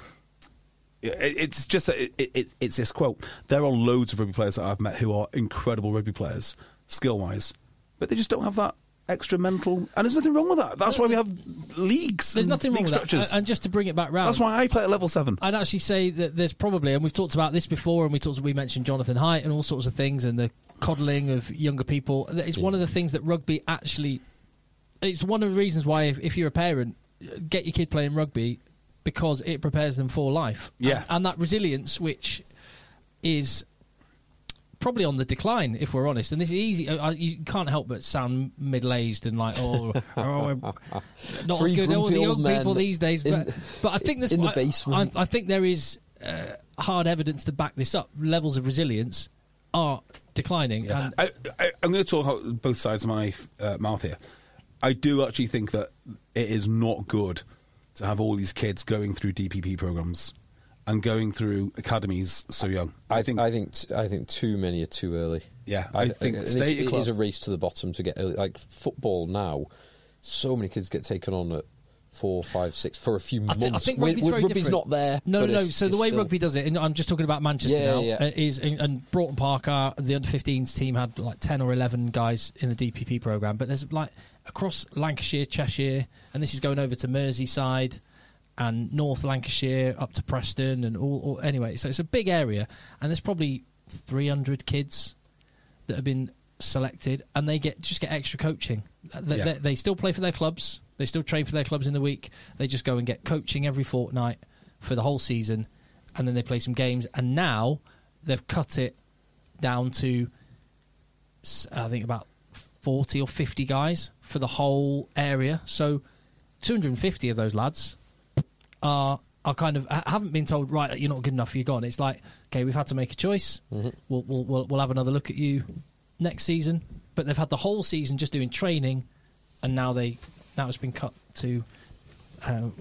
It's just that it's this quote. There are loads of rugby players that I've met who are incredible rugby players, skill-wise, but they just don't have that extra mental, and there's nothing wrong with that. That's why we have leagues. There's nothing wrong with structures. that. And just to bring it back round, that's why I play at level 7. I'd actually say that there's probably, and we've talked about this before, and we mentioned Jonathan Haidt and all sorts of things, and the coddling of younger people. It's one of the things that rugby actually. It's one of the reasons why if you're a parent, get your kid playing rugby because it prepares them for life. Yeah, and that resilience, which is probably on the decline, if we're honest. And this is easy. You can't help but sound middle-aged and like, not as good all the young people these days. But I think there's in the basement. I think there is hard evidence to back this up. Levels of resilience are declining. Yeah. And I'm going to talk out both sides of my mouth here. I do actually think that it is not good to have all these kids going through DPP programs and going through academies so young. I think too many are too early. Yeah, I think it is a race to the bottom to get early. Like football now, so many kids get taken on at 4, 5, 6 for a few months. I think rugby's not there. No. So the way rugby does it, and I'm just talking about Manchester now, is and Broughton Park, the under-15s team had like 10 or 11 guys in the DPP programme, but there's like across Lancashire, Cheshire, and this is going over to Merseyside and North Lancashire up to Preston and all anyway. So it's a big area, and there's probably 300 kids that have been selected, and they get extra coaching. They still play for their clubs. They still train for their clubs in the week. They just go and get coaching every fortnight for the whole season, and then they play some games. And now they've cut it down to, I think, about 40 or 50 guys for the whole area. So 250 of those lads are kind of haven't been told, right, you're not good enough, you're gone. It's like, okay, we've had to make a choice. Mm-hmm. We'll have another look at you next season. But they've had the whole season just doing training, and now it's been cut to how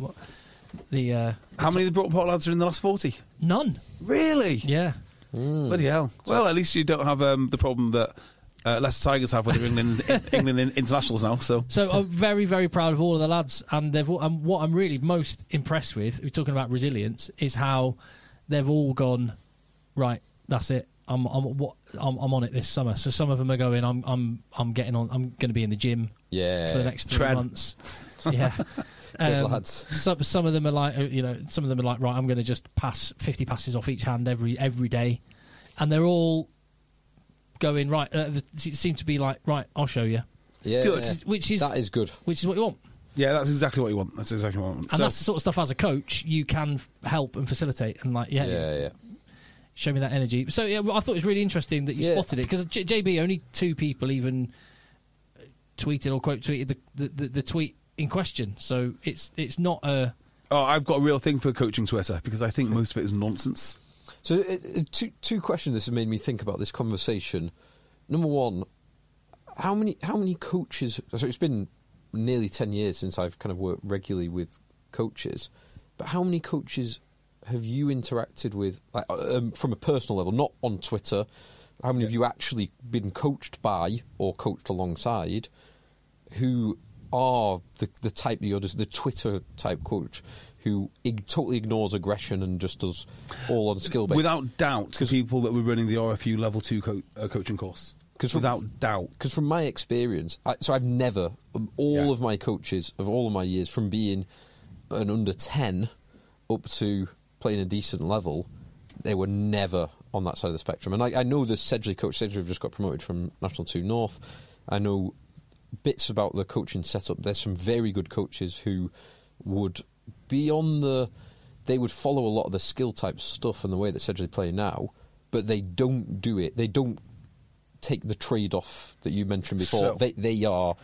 many of the Broughton Park lads are in the last 40? None. Really? Yeah. Bloody hell. Well, at least you don't have the problem that Leicester Tigers have with their England internationals now. So I'm very, very proud of all of the lads, and what I'm really most impressed with, we're talking about resilience, is how they've all gone, right, that's it. I'm on it this summer. So some of them are going, I'm getting on. I'm going to be in the gym for the next 3 months. Yeah. Some of them are like, right, I'm going to just pass 50 passes off each hand every day, and they're all going, right. It seems to be like, right, I'll show you. Yeah, good. That is good. Which is what you want. Yeah, that's exactly what you want. And that's the sort of stuff as a coach you can help and facilitate, and show me that energy. So I thought it was really interesting that you spotted it, because JB, only 2 people even tweeted or quote tweeted the tweet in question. So it's not a... Oh, I've got a real thing for coaching Twitter, because I think most of it is nonsense. So two questions this has made me think about this conversation. Number one, how many coaches... So it's been nearly 10 years since I've kind of worked regularly with coaches, but how many coaches have you interacted with, like, from a personal level, not on Twitter? How many of you actually been coached by or coached alongside who are the type the Twitter type coach who totally ignores aggression and just does all on skill based? Without doubt, the people that were running the RFU level 2 coaching course. Without doubt. Because from my experience, so I've never, of my coaches of all of my years, from being an under 10 up to playing a decent level, they were never on that side of the spectrum. And I know the Sedgley coach, Sedgley have just got promoted from National 2 North. I know bits about the coaching setup. There's some very good coaches who would be they would follow a lot of the skill type stuff and the way that Sedgley play now, but they don't do it. They don't take the trade-off that you mentioned before. So, they are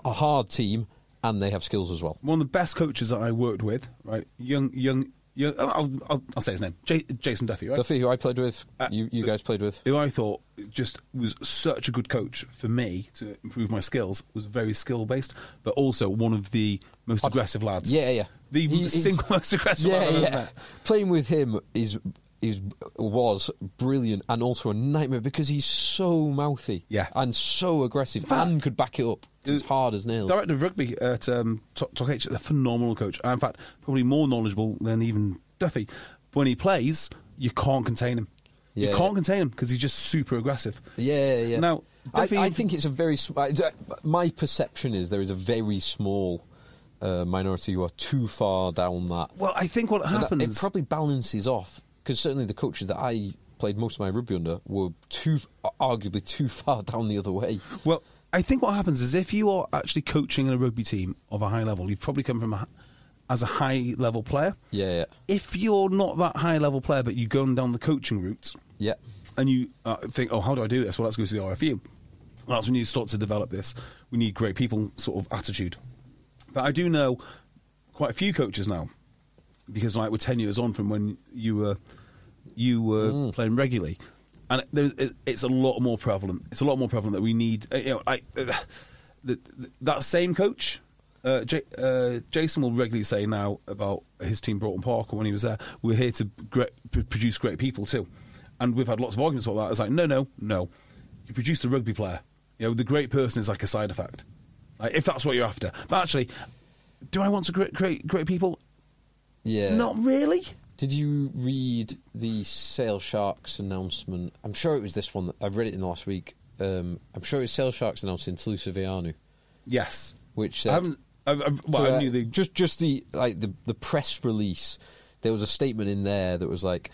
a hard team, and they have skills as well. One of the best coaches that I worked with, right, young I'll say his name, Jason Duffy, right? Duffy, who I played with, you guys played with. Who I thought just was such a good coach for me to improve my skills, was very skill-based, but also one of the most aggressive lads. Yeah. The single most aggressive lad I've ever met. Playing with him was brilliant and also a nightmare because he's so mouthy and so aggressive and could back it up. It's hard as nails. Director of rugby at Talk H, a phenomenal coach. In fact, probably more knowledgeable than even Duffy. But when he plays, you can't contain him. You can't contain him because he's just super aggressive. Yeah. Now, Duffy, I think it's a very... my perception is there is a very small minority who are too far down that. Well, I think what happens... It probably balances off. Because certainly the coaches that I played most of my rugby under were arguably too far down the other way. Well, I think what happens is if you are actually coaching in a rugby team of a high level, you've probably come from as a high level player. Yeah. If you're not that high level player, but you're going down the coaching route, and you think, oh, how do I do this? Well, let's go to the RFU. That's when you start to develop this. We need great people sort of attitude. But I do know quite a few coaches now, because like we're 10 years on from when you were playing regularly, and it's a lot more prevalent. It's a lot more prevalent that we need. That same coach, Jason, will regularly say now about his team Broughton Park when he was there. We're here to produce great people too, and we've had lots of arguments about that. It's like no. You produced a rugby player. The great person is like a side effect, if that's what you're after. But actually, do I want to create great people? Yeah. Not really. Did you read the Sale Sharks announcement? I'm sure it was this one. I've read it in the last week. I'm sure it was Sale Sharks announcing Toulouse Vianu. Yes. Which said... I knew the... Just the press release, there was a statement in there that was like,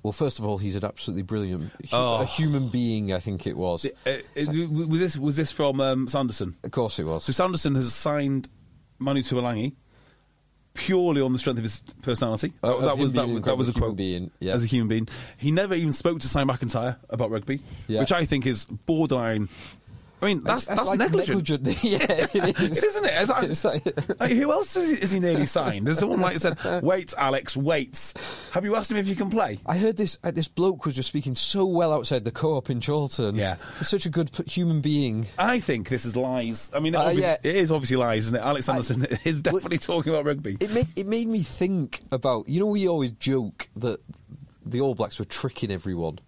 well, first of all, he's an absolutely brilliant a human being, I think it was. Was this from Sanderson? Of course it was. So Sanderson has signed Manu Tuolangi purely on the strength of his personality. That was a quote. As a human being, he never even spoke to Simon McIntyre about rugby, which I think is borderline. I mean, that's like negligent. Yeah, it is. Isn't it? Who else is he nearly signed? There's someone like said, "Wait, Alex, wait. Have you asked him if you can play?" I heard this bloke was just speaking so well outside the co-op in Chorlton. Yeah, he's such a good human being. I think this is lies. I mean, it is obviously lies, isn't it? Alex Anderson is definitely talking about rugby. It made me think about, we always joke that the All Blacks were tricking everyone.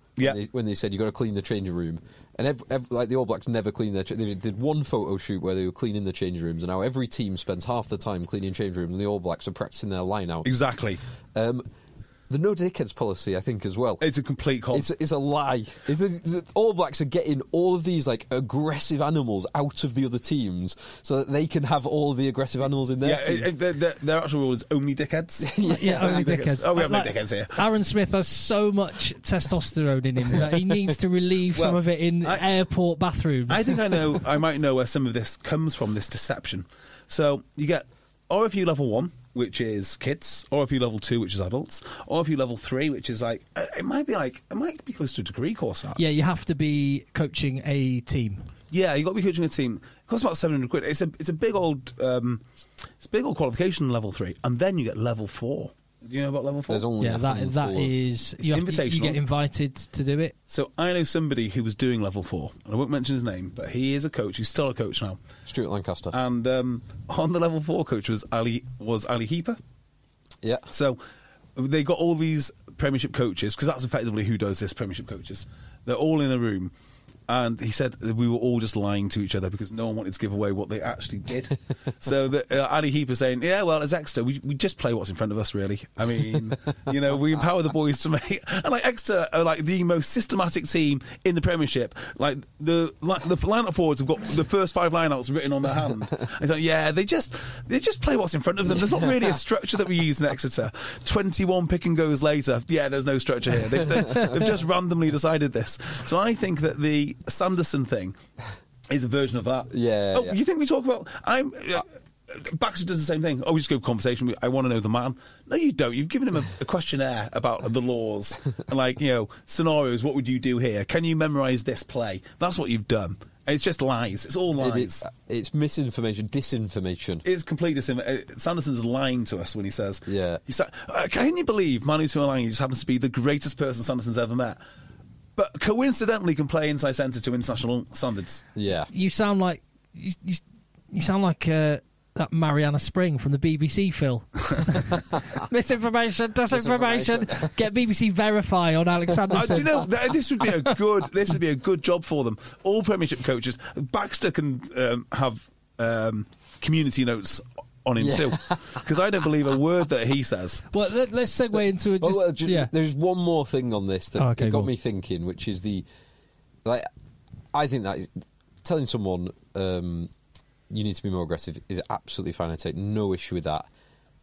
When they said you got to clean the changing room, and like the All Blacks never clean they did one photo shoot where they were cleaning the changing rooms, and now every team spends half the time cleaning changing rooms, and the All Blacks are practicing their line out. Exactly. The no dickheads policy, I think, as well. It's a complete cop. It's a lie. The All Blacks are getting all of these like aggressive animals out of the other teams so that they can have all of the aggressive animals in their team. Their actual rule is only dickheads. Only dickheads. Oh, we have no dickheads here. Aaron Smith has so much testosterone in him that he needs to relieve some of it in airport bathrooms. I think I might know where some of this comes from, this deception. So you get RFU level 1, which is kids, RFU level 2, which is adults, RFU level 3, which is like it might be close to a degree course. Yeah, you have to be coaching a team. Yeah, you got to be coaching a team. It costs about £700. It's a big old qualification level 3, and then you get level 4. Do you know about level 4? There's only that is invitational. You get invited to do it. So I know somebody who was doing level 4, and I won't mention his name, but he is a coach. He's still a coach now. Stuart Lancaster. And on the level 4 coach was Ali Heeper. Yeah. So they got all these Premiership coaches, because that's effectively who does this, Premiership coaches. They're all in a room. And he said that we were all just lying to each other because no one wanted to give away what they actually did. So Ali Heap is saying, yeah, well, as Exeter, we just play what's in front of us, really. I mean, we empower the boys to make... And, Exeter are, the most systematic team in the Premiership. The line-up forwards have got the first 5 line-outs written on their hand. And so, yeah, they just play what's in front of them. There's not really a structure that we use in Exeter. 21 pick-and-goes later, yeah, there's no structure here. They've just randomly decided this. So I think that the Sanderson thing is a version of that. Yeah. You think we talk about... Baxter does the same thing. We just go conversation. I want to know the man. No, you don't. You've given him a questionnaire about the laws. And scenarios, what would you do here? Can you memorise this play? That's what you've done. It's just lies. It's all lies. It's misinformation, disinformation. It's complete disinformation. Sanderson's lying to us when he says... Yeah. He said, can you believe Manu Tuilagi just happens to be the greatest person Sanderson's ever met? But coincidentally can play inside centre to international standards. Yeah. You sound like you sound like that Mariana Spring from the BBC, Phil. Misinformation, disinformation. Get BBC Verify on Alex Sanderson. This would be a good job for them. All Premiership coaches. Baxter can have community notes on him too, because I don't believe a word that he says. Well, let's segue into it. There's one more thing on this that got me thinking, which is I think that telling someone you need to be more aggressive is absolutely fine. I take no issue with that.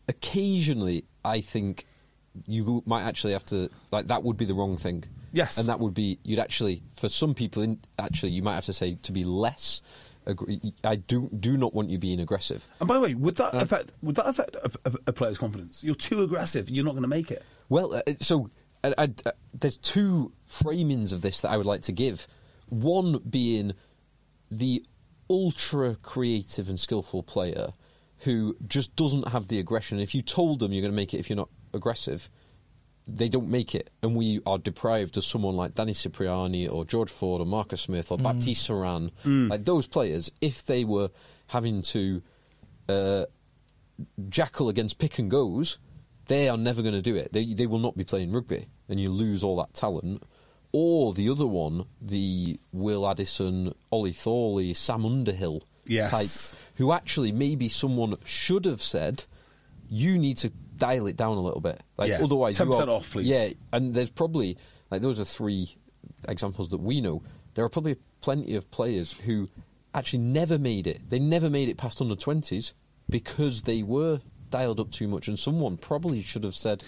Occasionally, I think you might actually have to, that would be the wrong thing. Yes, and that would be, you'd actually, for some people, you might have to say to be less. I do not want you being aggressive. And by the way, would that affect a player's confidence? You're too aggressive. You're not going to make it. Well, there's 2 framings of this that I would like to give. One being the ultra creative and skillful player who just doesn't have the aggression. If you told them you're going to make it if you're not aggressive, they don't make it, and we are deprived of someone like Danny Cipriani or George Ford or Marcus Smith or Baptiste Saran, like those players. If they were having to jackal against pick and goes, they are never going to do it. They will not be playing rugby, and you lose all that talent. Or the other one, the Will Addison, Ollie Thorley, Sam Underhill type, who actually maybe someone should have said, you need to dial it down a little bit. Otherwise 10% off, please. Yeah, and there's probably, those are 3 examples that we know. There are probably plenty of players who actually never made it. They never made it past under 20s because they were dialed up too much, and someone probably should have said,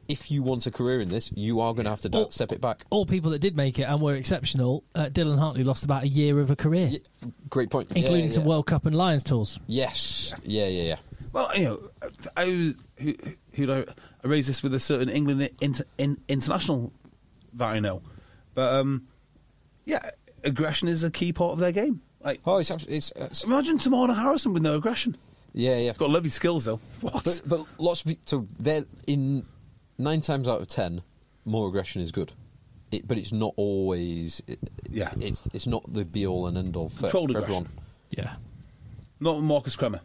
if you want a career in this, you are going to have to step it back. All people that did make it and were exceptional, Dylan Hartley lost about a year of a career. Yeah, great point. Including some World Cup and Lions tours. Yes. Yeah. Well, I raise this with a certain England international that I know, but aggression is a key part of their game. It's imagine Tamana Harrison with no aggression. Yeah. He's got lovely skills though. What? But lots of people. So they're in 9 times out of 10, more aggression is good. But it's not always. It's not the be all and end all for everyone. Yeah. Not Marcus Kremer.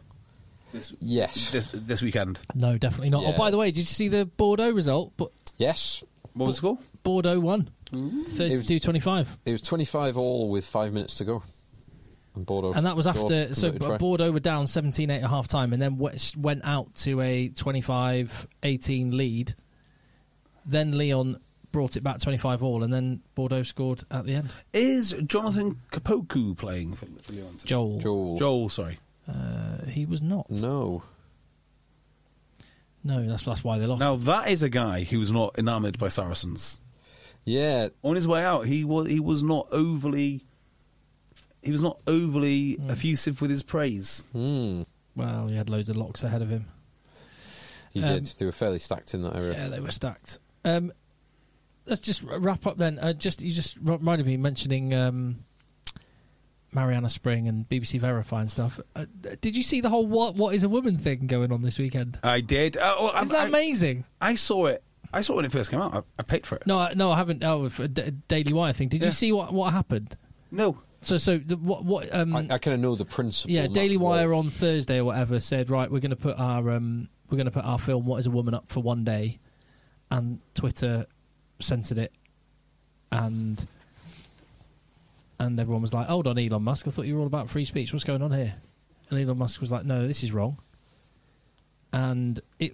This weekend. No, definitely not. Yeah. Oh, by the way, did you see the Bordeaux result? Yes. What was the score? Bordeaux won. 32-25. It was 25 all with 5 minutes to go. And Bordeaux. And that was after. So Bordeaux were down 17-8 at half time, and then went out to a 25-18 lead. Then Lyon brought it back 25 all, and then Bordeaux scored at the end. Is Jonathan Kapoku playing for Lyon? Joel, sorry. He was not. No, that's why they lost. Now that is a guy who was not enamoured by Saracens. Yeah, on his way out, he was not overly effusive with his praise. Well, he had loads of locks ahead of him. He did. They were fairly stacked in that area. Yeah, they were stacked. Let's just wrap up then. You just reminded me mentioning Mariana Spring and BBC Verify and stuff. Did you see the whole "What is a woman" thing going on this weekend? I did. Isn't that amazing? I saw it. I saw it when it first came out. I paid for it. No, I haven't. For Daily Wire thing. Did you see what happened? No. So what? I kind of know the principle. Yeah, Daily Wire on Thursday or whatever said, right, we're going to put our we're going to put our film What is a Woman up for one day, and Twitter censored it, and everyone was like, hold on, Elon Musk, I thought you were all about free speech, what's going on here? And Elon Musk was like, no, this is wrong. And the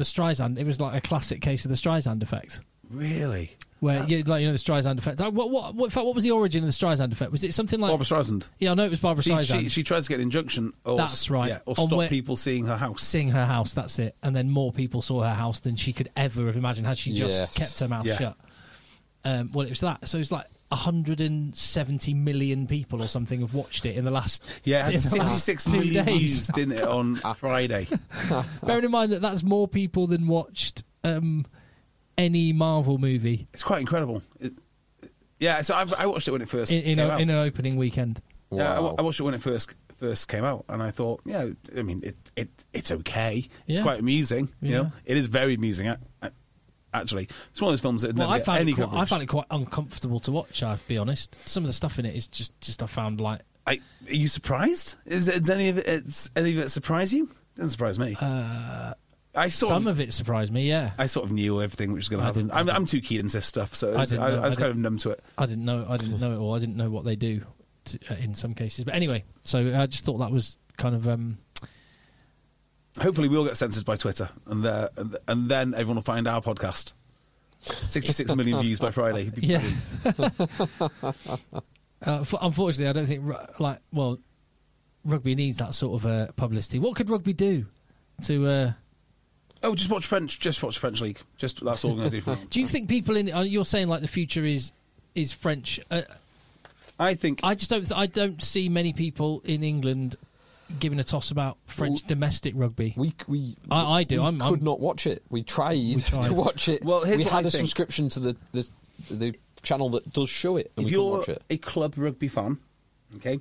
Streisand, it was like a classic case of the Streisand effect. Really? Where the Streisand effect. What was the origin of the Streisand effect? Was it something like Barbara Streisand? Yeah, I know it was Barbara Streisand. She tried to get an injunction. That's right. Yeah, or stop people seeing her house. Seeing her house, that's it. And then more people saw her house than she could ever have imagined had she just kept her mouth shut. Well, it was that. So it was like 170 million people or something have watched it in the last it had 66 million days. views, didn't it, on Friday? Bearing in mind that that's more people than watched any Marvel movie. It's quite incredible. So I watched it when it first came out. In an opening weekend. Wow. Yeah, I watched it when it first came out, and I thought, I mean, it's okay. It's quite amusing. You know, it is very amusing. Actually, it's one of those films that never get any coverage. I found it quite uncomfortable to watch. I'll be honest. Some of the stuff in it is just I found like. Are you surprised? Is any of it surprise you? Doesn't surprise me. Some of it surprised me. Yeah, I sort of knew everything which was going to happen. I'm too keen into this stuff, so I was kind of numb to it. I didn't know it all. I didn't know what they do in some cases. But anyway, so I just thought that was kind of. Hopefully, we'll get censored by Twitter, and then everyone will find our podcast. 66 million views by Friday. Yeah. Unfortunately, I don't think rugby needs that sort of publicity. What could rugby do to? Just watch French. Just watch French league. That's all we're going to do. Do you think people you're saying like the future is French? I think I just don't. I don't see many people in England giving a toss about French domestic rugby. I do. I could not watch it. We tried to watch it. Well, we had a subscription to the channel that does show it, and we couldn't watch it. If you're a club rugby fan, okay,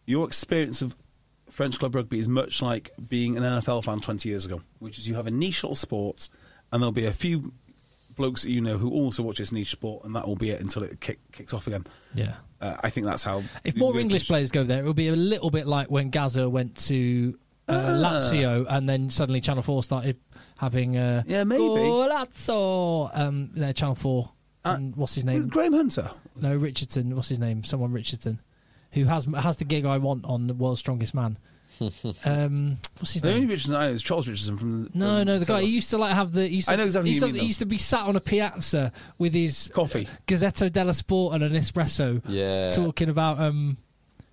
your experience of French club rugby is much like being an NFL fan 20 years ago, which is you have a niche little sport, and there'll be a few blokes that you know who also watch this niche sport, and that will be it until it kicks off again. Yeah. I think that's how... If more English players go there, it will be a little bit like when Gaza went to Lazio, and then suddenly Channel 4 started having... maybe. Golazzo! Channel 4. And what's his name? Graham Hunter? No, Richardson. What's his name? Someone Richardson. Who has the gig I want on The World's Strongest Man. What's his name? The only Richardson I know is Charles Richardson from... the guy. He used to have the... I know exactly what you mean, He used to be sat on a piazza with his... coffee. Gazzetta dello Sport and an espresso. Yeah. Talking about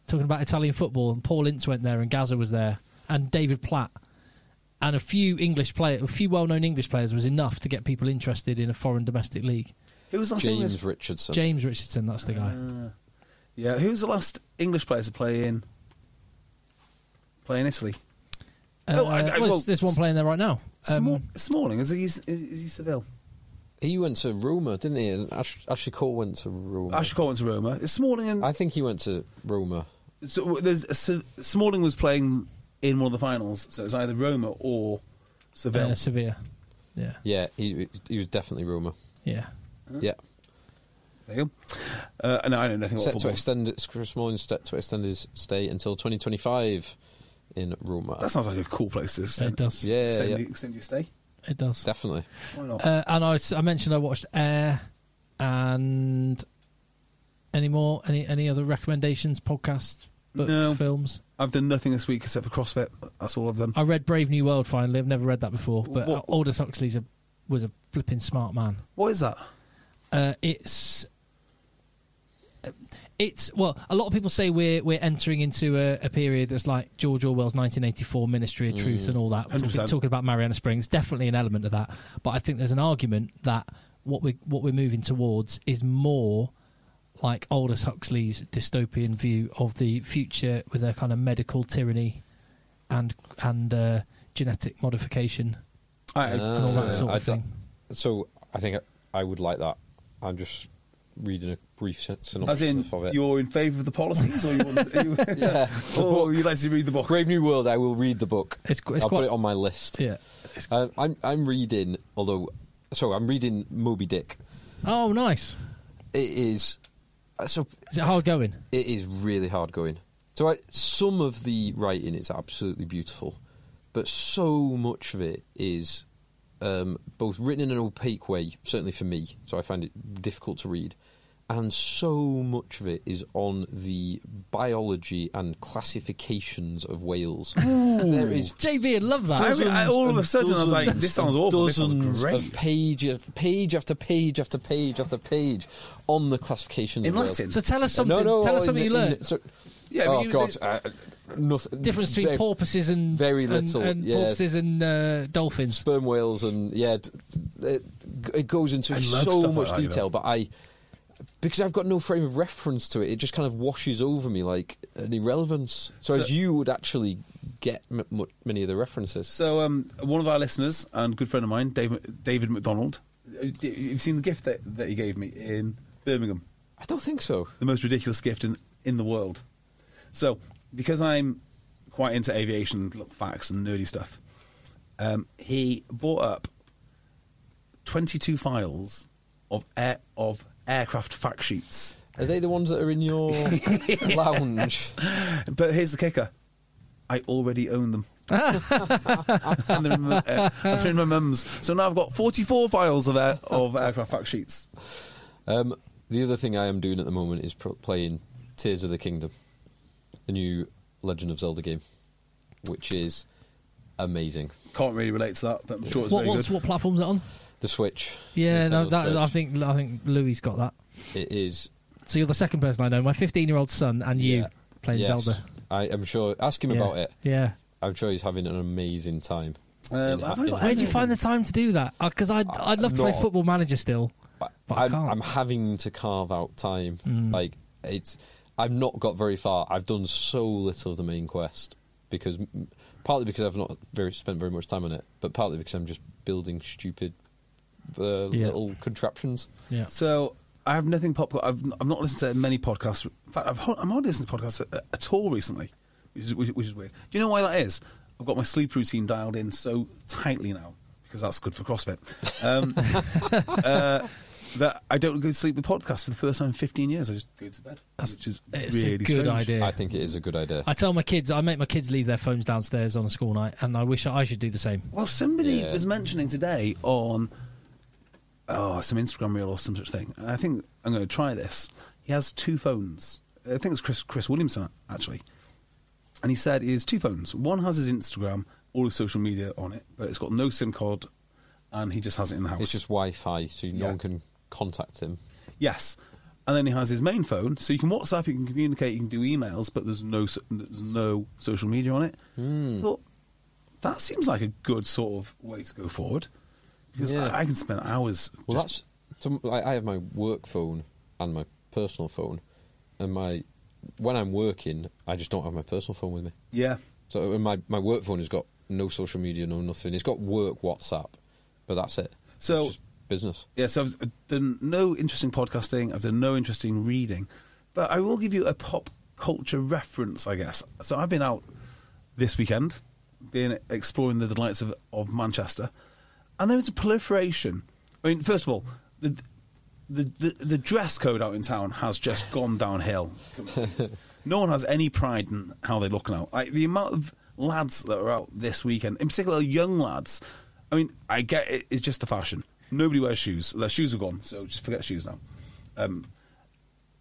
Italian football. And Paul Ince went there and Gaza was there. And David Platt. And a few well-known English players was enough to get people interested in a foreign domestic league. Who was James Richardson. James Richardson, that's the guy. Who was the last English player to play in Italy? There's one playing there right now. Smalling, is he Seville? He went to Roma, didn't he? And Ashley Cole went to Roma. Is Smalling and... I think he went to Roma. So Smalling was playing in one of the finals, so it was either Roma or Seville. Sevilla. Yeah. Yeah, he was definitely Roma. Yeah. Yeah. There you go. And I know nothing about football. Smalling's set to extend his stay until 2025 in Roma. That sounds like a cool place to stay. It does. Extend your stay. It does. Definitely. Why not? And I mentioned I watched Air, and any other recommendations, podcasts, books, films? I've done nothing this week except for CrossFit. That's all I've done. I read Brave New World finally. I've never read that before, but Aldous Huxley was a flipping smart man. What is that? It's a lot of people say we're entering into a period that's like George Orwell's 1984 Ministry of Truth and all that. Talking about Mariana Springs, definitely an element of that. But I think there's an argument that what we're moving towards is more like Aldous Huxley's dystopian view of the future with a kind of medical tyranny and genetic modification and all that sort of thing. So I think I would like that. I'm just reading a brief synopsis As in, of it. You're in favour of the policies, or you'd like to read the book? Brave New World, I will read the book. I'll put it on my list. Yeah, I'm reading. I'm reading Moby Dick. Oh, nice. It is. Is it hard going? It is really hard going. So some of the writing is absolutely beautiful, but so much of it is both written in an opaque way, certainly for me, so I find it difficult to read, and so much of it is on the biology and classifications of whales. There is JB would love that. All of a sudden I was like, this sounds awful. This sounds great. Of page after page after page after page on the classifications in of Latin. whales. So tell us something. Tell us something you learned. Nothing. Difference between porpoises and very little, and porpoises and dolphins, sperm whales, and it goes into so much detail. But because I've got no frame of reference to it, it just kind of washes over me like an irrelevance. So as you would actually get many of the references. So one of our listeners and good friend of mine, David McDonald, you've seen the gift that he gave me in Birmingham. I don't think so. The most ridiculous gift in the world. So, because I'm quite into aviation facts and nerdy stuff, he bought up 22 files of aircraft fact sheets. Are they the ones that are in your lounge? But here's the kicker. I already own them. And they're in my mum's. So now I've got 44 files of aircraft fact sheets. The other thing I am doing at the moment is playing Tears of the Kingdom, the new Legend of Zelda game, which is amazing. Can't really relate to that, but I'm sure it's very good. What platform is it on? The Switch. Yeah, Switch. I think Louis got that. It is. So you're the second person I know. My 15-year-old son and you playing Zelda. I am sure. Ask him about it. Yeah. I'm sure he's having an amazing time. Where do you find the time to do that? Because I'd love to play Football Manager still, but I can't. I'm having to carve out time. I've not got very far. I've done so little of the main quest partly because I've not spent very much time on it, but partly because I'm just building stupid little contraptions. Yeah. So I have nothing popular. I've not listened to many podcasts. In fact, I'm not listening to podcasts at all recently, which is weird. Do you know why that is? I've got my sleep routine dialed in so tightly now because that's good for CrossFit. That I don't go to sleep with podcasts for the first time in 15 years. I just go to bed, which is really a good strange. idea. I think it is a good idea. I make my kids leave their phones downstairs on a school night, and I wish I should do the same. Well, somebody was mentioning today on some Instagram reel or some such thing, and I think I'm going to try this. He has two phones. I think it's Chris Williamson, actually. And he said he has two phones. One has his Instagram, all his social media on it, but it's got no SIM card, and he just has it in the house. It's just Wi-Fi, so no one can contact him. Yes. And then he has his main phone, so you can WhatsApp, you can communicate, you can do emails, but there's no social media on it. I thought, that seems like a good sort of way to go forward, because I can spend hours. Well, I have my work phone and my personal phone, and when I'm working, I just don't have my personal phone with me. Yeah. So my work phone has got no social media, no nothing. It's got work WhatsApp, but that's it. So it's just business. Yeah, so I've done no interesting podcasting, I've done no interesting reading, but I will give you a pop culture reference, I guess. So I've been out this weekend, exploring the delights of Manchester, and there is a proliferation. I mean, first of all, the dress code out in town has just gone downhill. No one has any pride in how they look now. Like, the amount of lads that are out this weekend, in particular young lads, I mean, I get it's just the fashion. Nobody wears shoes. Their shoes are gone, so just forget shoes now.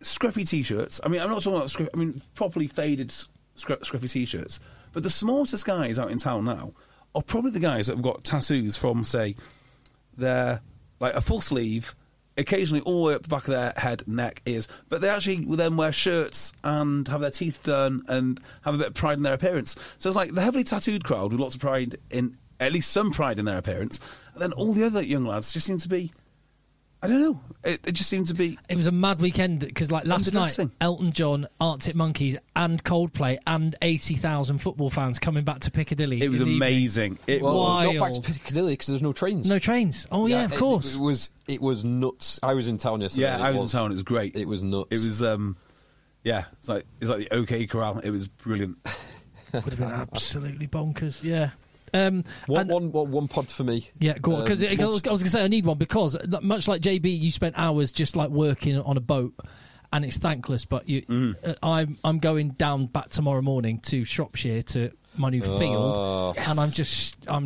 Scruffy T-shirts. I mean, I'm not talking about properly faded scruffy T-shirts. But the smartest guys out in town now are probably the guys that have got tattoos from, say, their like a full sleeve, occasionally all the way up the back of their head, neck, ears. But they actually will then wear shirts and have their teeth done and have a bit of pride in their appearance. So it's like the heavily tattooed crowd with lots of pride in, at least some pride in their appearance. And then all the other young lads just seem to be, I don't know, it just seemed to be... It was a mad weekend, because like last night, Elton John, Arctic Monkeys and Coldplay and 80,000 football fans coming back to Piccadilly. It was amazing. It was not back to Piccadilly because there's no trains. No trains. Oh yeah, of course. It was nuts. I was in town yesterday. Yeah, I was in town. It was great. It was nuts. It was, it's like the OK Corral. It was brilliant. Would have been absolutely bonkers. Yeah. One pod for me. Yeah, go on. Because I was going to say I need one, because much like JB, you spent hours just like working on a boat. and it's thankless. But I'm going down back tomorrow morning to Shropshire to my new field, and I'm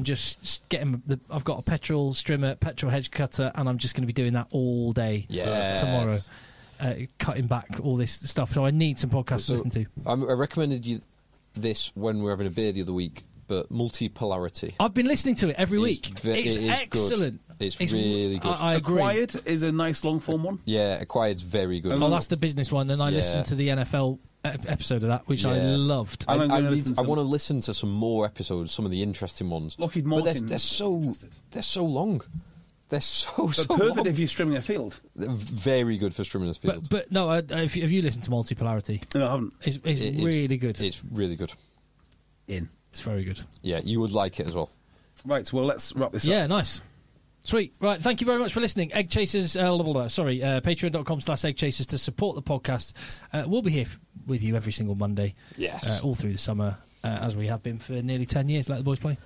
just getting. I've got a petrol strimmer, petrol hedge cutter, and I'm just going to be doing that all day tomorrow, cutting back all this stuff. So I need some podcasts to listen to. I recommended you this when we were having a beer the other week, but multipolarity. I've been listening to it every week. It's excellent. Good. It's really good. I agree. Acquired is a nice long form one. Yeah, Acquired's very good. Oh, that's the business one. And I listened to the NFL episode of that, which I loved. I want to listen to some more episodes, some of the interesting ones. Lockheed Martin. But they're so long. They're so perfect long. if you're streaming a field. They're very good for streaming a field. But no, have you listened to Multipolarity? No, I haven't. It's really good. It's really good. It's very good. Yeah, you would like it as well. Right, well, let's wrap this up. Yeah, nice. Sweet. Right, thank you very much for listening. EggChasers, patreon.com/EggChasers to support the podcast. We'll be here with you every single Monday. Yes. All through the summer, as we have been for nearly 10 years. Let the boys play.